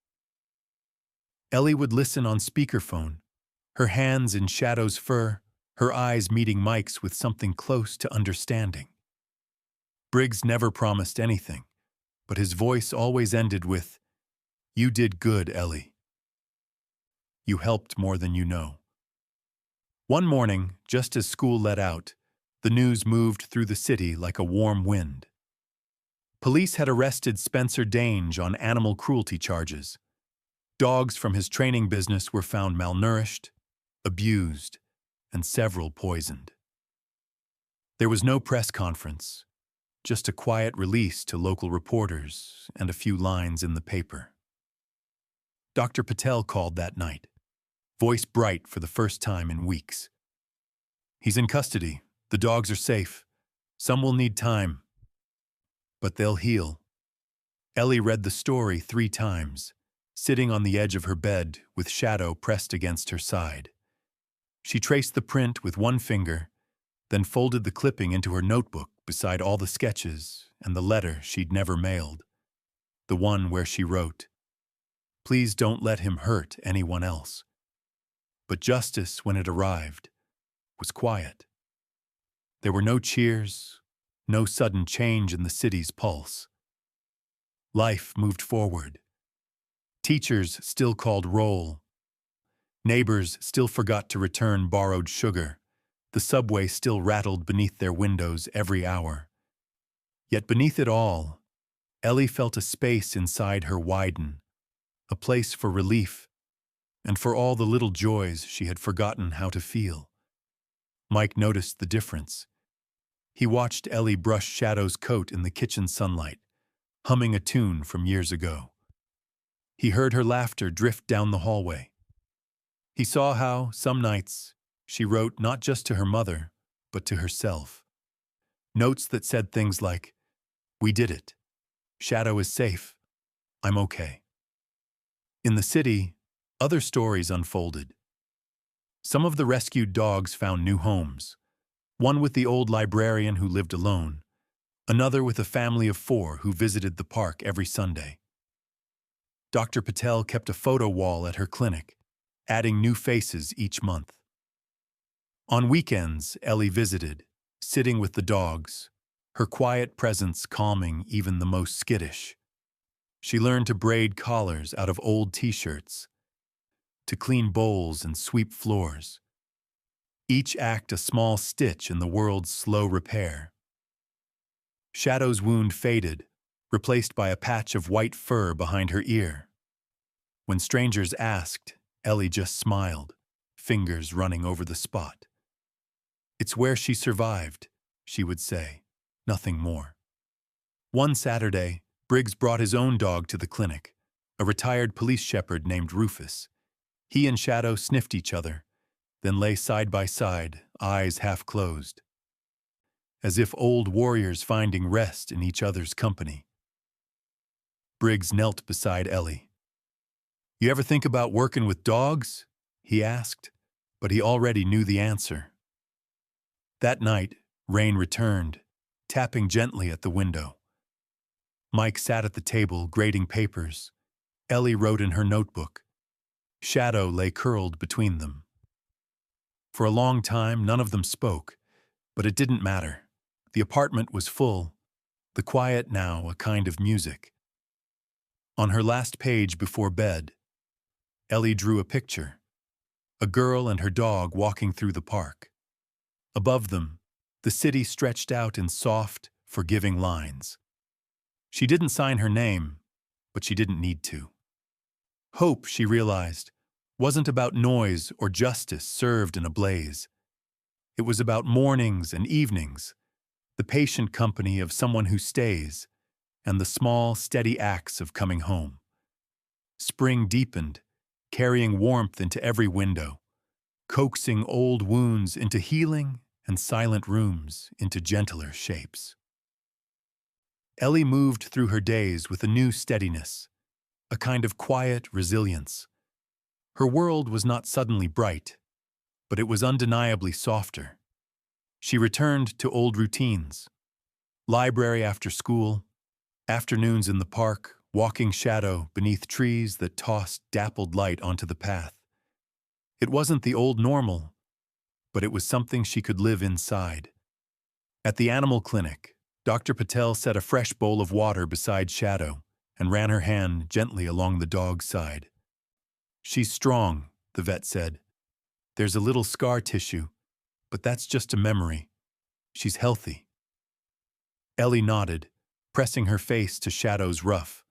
Ellie would listen on speakerphone, her hands in Shadow's fur, her eyes meeting Mike's with something close to understanding. Briggs never promised anything, but his voice always ended with, "You did good, Ellie. You helped more than you know." One morning, just as school let out, the news moved through the city like a warm wind. Police had arrested Spencer Dange on animal cruelty charges. Dogs from his training business were found malnourished, abused, and several poisoned. There was no press conference, just a quiet release to local reporters and a few lines in the paper. Dr. Patel called that night, voice bright for the first time in weeks. "He's in custody. The dogs are safe. Some will need time, but they'll heal." Ellie read the story 3 times, sitting on the edge of her bed with Shadow pressed against her side. She traced the print with one finger, then folded the clipping into her notebook beside all the sketches and the letter she'd never mailed, the one where she wrote, "Please don't let him hurt anyone else." But justice, when it arrived, was quiet. There were no cheers, no sudden change in the city's pulse. Life moved forward. Teachers still called roll. Neighbors still forgot to return borrowed sugar. The subway still rattled beneath their windows every hour. Yet beneath it all, Ellie felt a space inside her widen, a place for relief, and for all the little joys she had forgotten how to feel. Mike noticed the difference. He watched Ellie brush Shadow's coat in the kitchen sunlight, humming a tune from years ago. He heard her laughter drift down the hallway. He saw how, some nights, she wrote not just to her mother, but to herself. Notes that said things like, "We did it. Shadow is safe. I'm okay." In the city, other stories unfolded. Some of the rescued dogs found new homes, one with the old librarian who lived alone, another with a family of 4 who visited the park every Sunday. Dr. Patel kept a photo wall at her clinic, adding new faces each month. On weekends, Ellie visited, sitting with the dogs, her quiet presence calming even the most skittish. She learned to braid collars out of old t-shirts, to clean bowls and sweep floors. Each act a small stitch in the world's slow repair. Shadow's wound faded, replaced by a patch of white fur behind her ear. When strangers asked, Ellie just smiled, fingers running over the spot. "It's where she survived," she would say, nothing more. One Saturday, Briggs brought his own dog to the clinic, a retired police shepherd named Rufus. He and Shadow sniffed each other, then lay side by side, eyes half closed, as if old warriors finding rest in each other's company. Briggs knelt beside Ellie. "You ever think about working with dogs?" he asked, but he already knew the answer. That night, rain returned, tapping gently at the window. Mike sat at the table, grading papers. Ellie wrote in her notebook. Shadow lay curled between them. For a long time, none of them spoke, but it didn't matter. The apartment was full, the quiet now a kind of music. On her last page before bed, Ellie drew a picture, a girl and her dog walking through the park. Above them, the city stretched out in soft, forgiving lines. She didn't sign her name, but she didn't need to. Hope, she realized, wasn't about noise or justice served in a blaze. It was about mornings and evenings, the patient company of someone who stays, and the small, steady acts of coming home. Spring deepened, carrying warmth into every window, coaxing old wounds into healing and silent rooms into gentler shapes. Ellie moved through her days with a new steadiness, a kind of quiet resilience. Her world was not suddenly bright, but it was undeniably softer. She returned to old routines. Library after school, afternoons in the park, walking Shadow beneath trees that tossed dappled light onto the path. It wasn't the old normal, but it was something she could live inside. At the animal clinic, Dr. Patel set a fresh bowl of water beside Shadow and ran her hand gently along the dog's side. "She's strong," the vet said. "There's a little scar tissue, but that's just a memory. She's healthy." Ellie nodded, pressing her face to Shadow's ruff.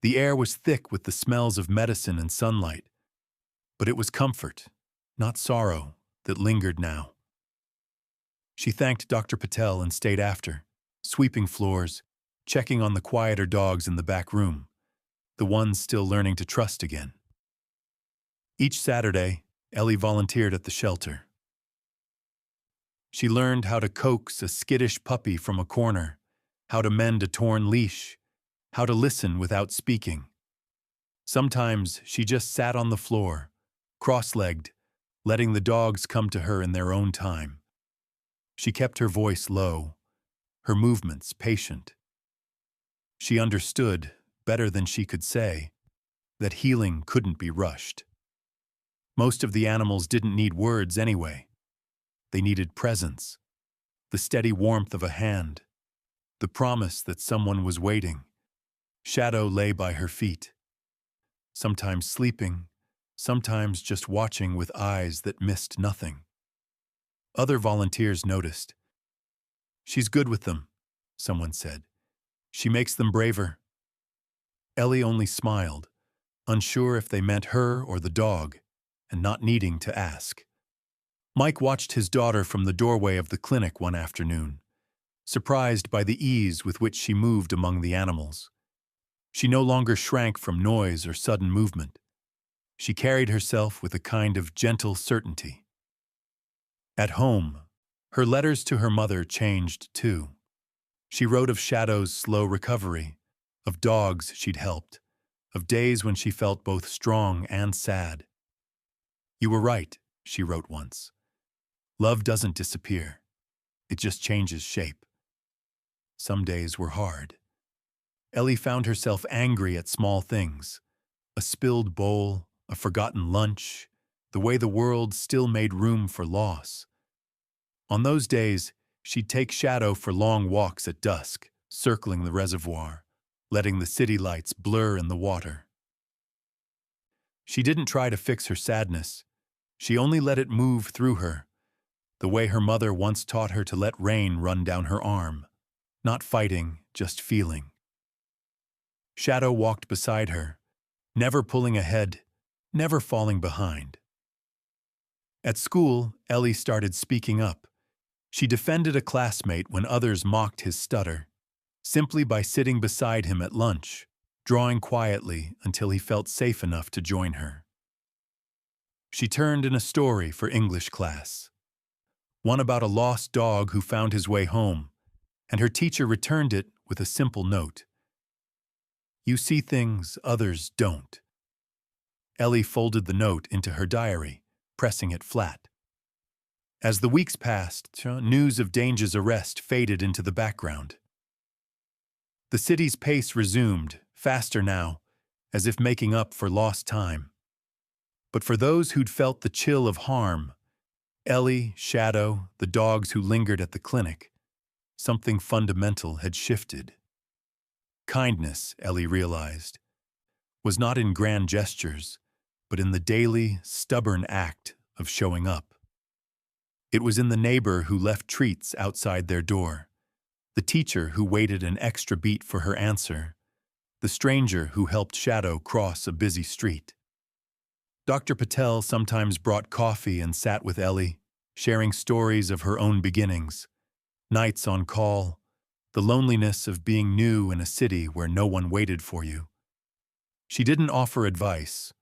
The air was thick with the smells of medicine and sunlight, but it was comfort, not sorrow, that lingered now. She thanked Dr. Patel and stayed after, sweeping floors, checking on the quieter dogs in the back room, the ones still learning to trust again. Each Saturday, Ellie volunteered at the shelter. She learned how to coax a skittish puppy from a corner, how to mend a torn leash, how to listen without speaking. Sometimes she just sat on the floor, cross-legged, letting the dogs come to her in their own time. She kept her voice low, her movements patient. She understood, better than she could say, that healing couldn't be rushed. Most of the animals didn't need words anyway. They needed presence, the steady warmth of a hand, the promise that someone was waiting. Shadow lay by her feet, sometimes sleeping, sometimes just watching with eyes that missed nothing. Other volunteers noticed. "She's good with them," someone said. "She makes them braver." Ellie only smiled, unsure if they meant her or the dog, and not needing to ask. Mike watched his daughter from the doorway of the clinic one afternoon, surprised by the ease with which she moved among the animals. She no longer shrank from noise or sudden movement. She carried herself with a kind of gentle certainty. At home, her letters to her mother changed too. She wrote of Shadow's slow recovery, of dogs she'd helped, of days when she felt both strong and sad. "You were right," she wrote once. "Love doesn't disappear. It just changes shape." Some days were hard. Ellie found herself angry at small things. A spilled bowl, a forgotten lunch, the way the world still made room for loss. On those days, she'd take Shadow for long walks at dusk, circling the reservoir, letting the city lights blur in the water. She didn't try to fix her sadness. She only let it move through her, the way her mother once taught her to let rain run down her arm, not fighting, just feeling. Shadow walked beside her, never pulling ahead, never falling behind. At school, Ellie started speaking up. She defended a classmate when others mocked his stutter, simply by sitting beside him at lunch, drawing quietly until he felt safe enough to join her. She turned in a story for English class, one about a lost dog who found his way home, and her teacher returned it with a simple note. "You see things others don't." Ellie folded the note into her diary, pressing it flat. As the weeks passed, news of Danger's arrest faded into the background. The city's pace resumed, faster now, as if making up for lost time. But for those who'd felt the chill of harm, Ellie, Shadow, the dogs who lingered at the clinic, something fundamental had shifted. Kindness, Ellie realized, was not in grand gestures, but in the daily, stubborn act of showing up. It was in the neighbor who left treats outside their door, the teacher who waited an extra beat for her answer, the stranger who helped Shadow cross a busy street. Dr. Patel sometimes brought coffee and sat with Ellie, sharing stories of her own beginnings, nights on call, the loneliness of being new in a city where no one waited for you. She didn't offer advice,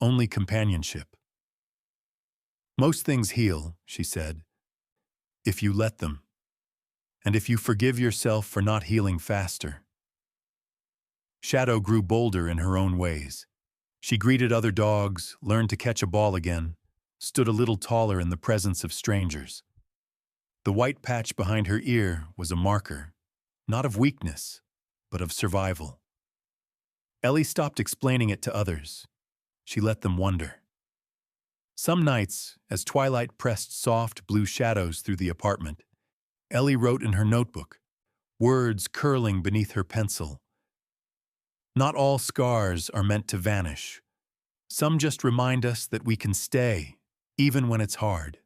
only companionship. "Most things heal," she said, "if you let them, and if you forgive yourself for not healing faster." Shadow grew bolder in her own ways. She greeted other dogs, learned to catch a ball again, stood a little taller in the presence of strangers. The white patch behind her ear was a marker, not of weakness, but of survival. Ellie stopped explaining it to others. She let them wonder. Some nights, as twilight pressed soft blue shadows through the apartment, Ellie wrote in her notebook, words curling beneath her pencil. "Not all scars are meant to vanish. Some just remind us that we can stay, even when it's hard."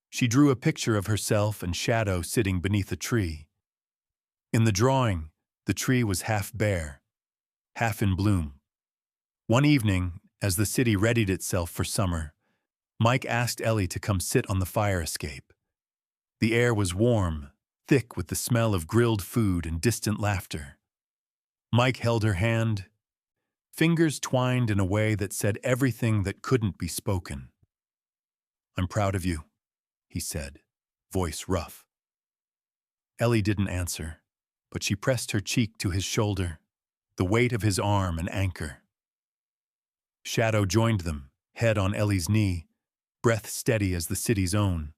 She drew a picture of herself and Shadow sitting beneath a tree. In the drawing, the tree was half bare, half in bloom. One evening, as the city readied itself for summer, Mike asked Ellie to come sit on the fire escape. The air was warm, thick with the smell of grilled food and distant laughter. Mike held her hand, fingers twined in a way that said everything that couldn't be spoken. "I'm proud of you," he said, voice rough. Ellie didn't answer, but she pressed her cheek to his shoulder, the weight of his arm an anchor. Shadow joined them, head on Ellie's knee, breath steady as the city's own.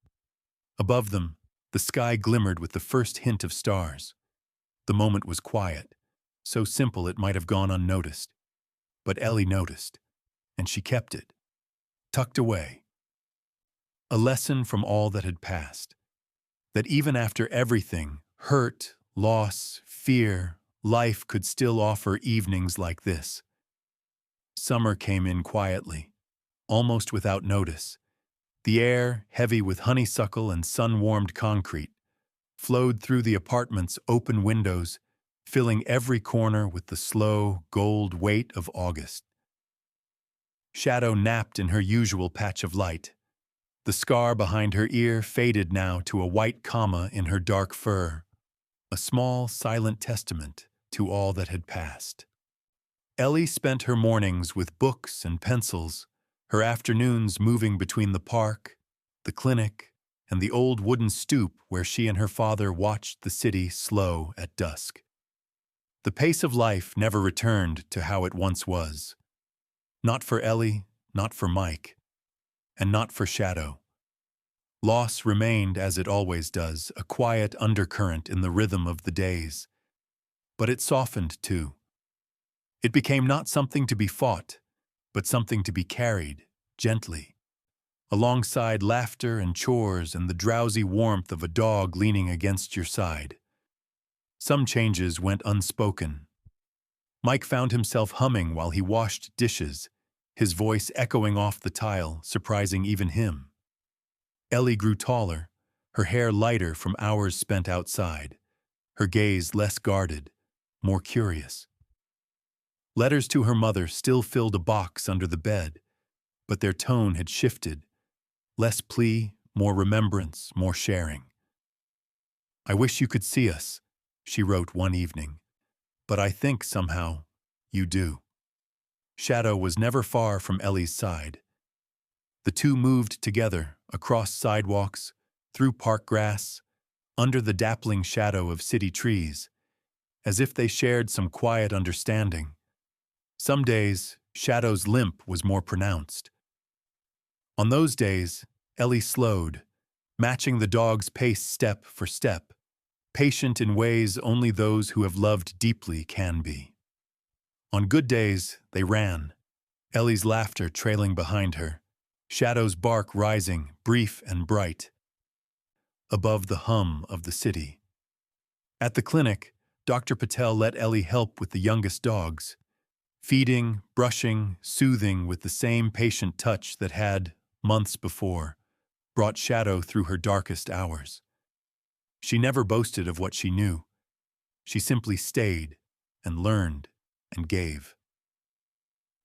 Above them, the sky glimmered with the first hint of stars. The moment was quiet, so simple it might have gone unnoticed. But Ellie noticed, and she kept it, tucked away. A lesson from all that had passed, that even after everything, hurt, loss, fear, life could still offer evenings like this. Summer came in quietly, almost without notice. The air, heavy with honeysuckle and sun-warmed concrete, flowed through the apartment's open windows, filling every corner with the slow, gold weight of August. Shadow napped in her usual patch of light. The scar behind her ear faded now to a white comma in her dark fur, a small, silent testament to all that had passed. Ellie spent her mornings with books and pencils, her afternoons moving between the park, the clinic, and the old wooden stoop where she and her father watched the city slow at dusk. The pace of life never returned to how it once was. Not for Ellie, not for Mike, and not for Shadow. Loss remained, as it always does, a quiet undercurrent in the rhythm of the days. But it softened, too. It became not something to be fought, but something to be carried, gently, alongside laughter and chores and the drowsy warmth of a dog leaning against your side. Some changes went unspoken. Mike found himself humming while he washed dishes, his voice echoing off the tile, surprising even him. Ellie grew taller, her hair lighter from hours spent outside, her gaze less guarded, more curious. Letters to her mother still filled a box under the bed, but their tone had shifted. Less plea, more remembrance, more sharing. "I wish you could see us," she wrote one evening, "but I think, somehow, you do." Shadow was never far from Ellie's side. The two moved together, across sidewalks, through park grass, under the dappling shadow of city trees, as if they shared some quiet understanding. Some days, Shadow's limp was more pronounced. On those days, Ellie slowed, matching the dog's pace step for step, patient in ways only those who have loved deeply can be. On good days, they ran, Ellie's laughter trailing behind her, Shadow's bark rising, brief and bright, above the hum of the city. At the clinic, Dr. Patel let Ellie help with the youngest dogs, feeding, brushing, soothing with the same patient touch that had, months before, brought Shadow through her darkest hours. She never boasted of what she knew. She simply stayed and learned and gave.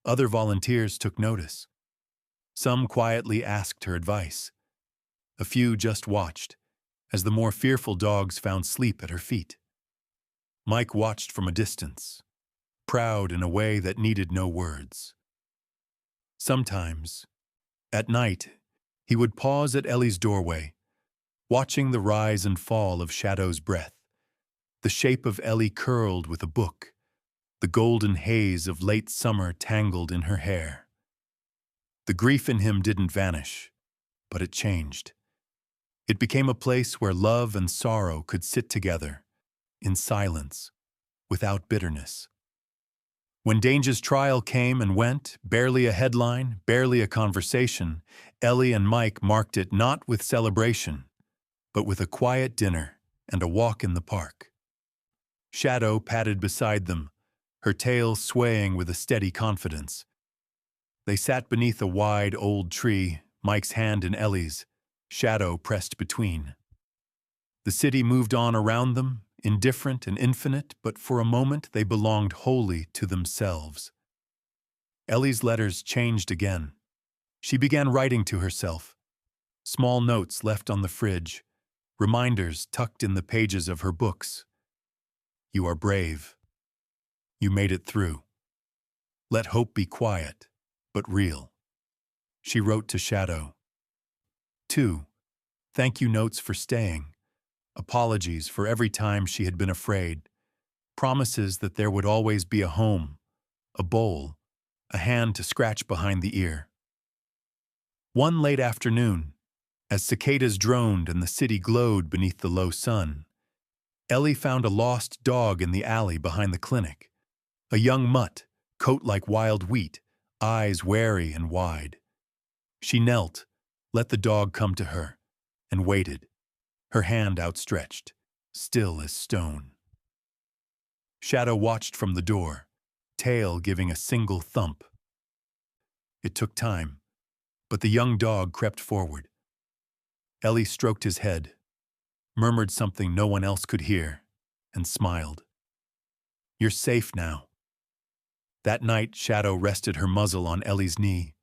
Other volunteers took notice. Some quietly asked her advice. A few just watched, as the more fearful dogs found sleep at her feet. Mike watched from a distance, proud in a way that needed no words. Sometimes, at night, he would pause at Ellie's doorway, watching the rise and fall of Shadow's breath, the shape of Ellie curled with a book, the golden haze of late summer tangled in her hair. The grief in him didn't vanish, but it changed. It became a place where love and sorrow could sit together, in silence, without bitterness. When Dange's trial came and went, barely a headline, barely a conversation, Ellie and Mike marked it not with celebration, but with a quiet dinner and a walk in the park. Shadow padded beside them, her tail swaying with a steady confidence. They sat beneath a wide old tree, Mike's hand in Ellie's, Shadow pressed between. The city moved on around them, indifferent and infinite, but for a moment they belonged wholly to themselves. Ellie's letters changed again. She began writing to herself. Small notes left on the fridge, reminders tucked in the pages of her books. "You are brave. You made it through. Let hope be quiet, but real." She wrote to Shadow. 2. Thank you notes for staying. Apologies for every time she had been afraid. Promises that there would always be a home, a bowl, a hand to scratch behind the ear. One late afternoon, as cicadas droned and the city glowed beneath the low sun, Ellie found a lost dog in the alley behind the clinic. A young mutt, coat like wild wheat, eyes wary and wide. She knelt, let the dog come to her, and waited, her hand outstretched, still as stone. Shadow watched from the door, tail giving a single thump. It took time, but the young dog crept forward. Ellie stroked his head, murmured something no one else could hear, and smiled. "You're safe now." That night, Shadow rested her muzzle on Ellie's knee,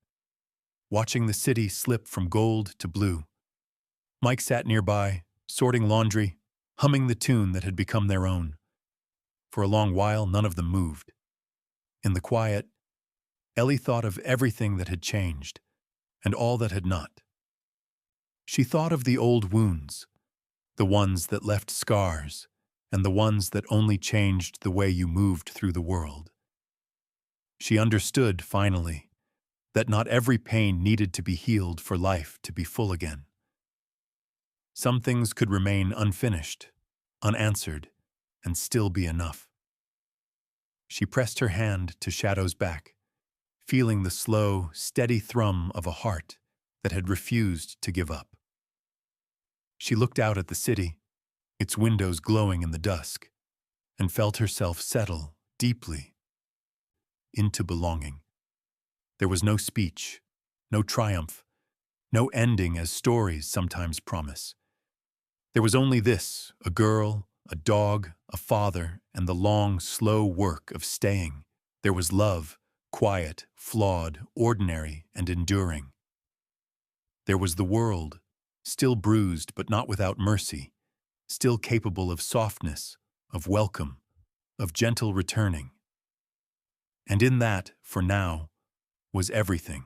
watching the city slip from gold to blue. Mike sat nearby, sorting laundry, humming the tune that had become their own. For a long while, none of them moved. In the quiet, Ellie thought of everything that had changed, and all that had not. She thought of the old wounds, the ones that left scars, and the ones that only changed the way you moved through the world. She understood, finally, that not every pain needed to be healed for life to be full again. Some things could remain unfinished, unanswered, and still be enough. She pressed her hand to Shadow's back, feeling the slow, steady thrum of a heart that had refused to give up. She looked out at the city, its windows glowing in the dusk, and felt herself settle deeply into belonging. There was no speech, no triumph, no ending as stories sometimes promise. There was only this, a girl, a dog, a father, and the long, slow work of staying. There was love, quiet, flawed, ordinary, and enduring. There was the world, still bruised but not without mercy, still capable of softness, of welcome, of gentle returning. And in that, for now, was everything.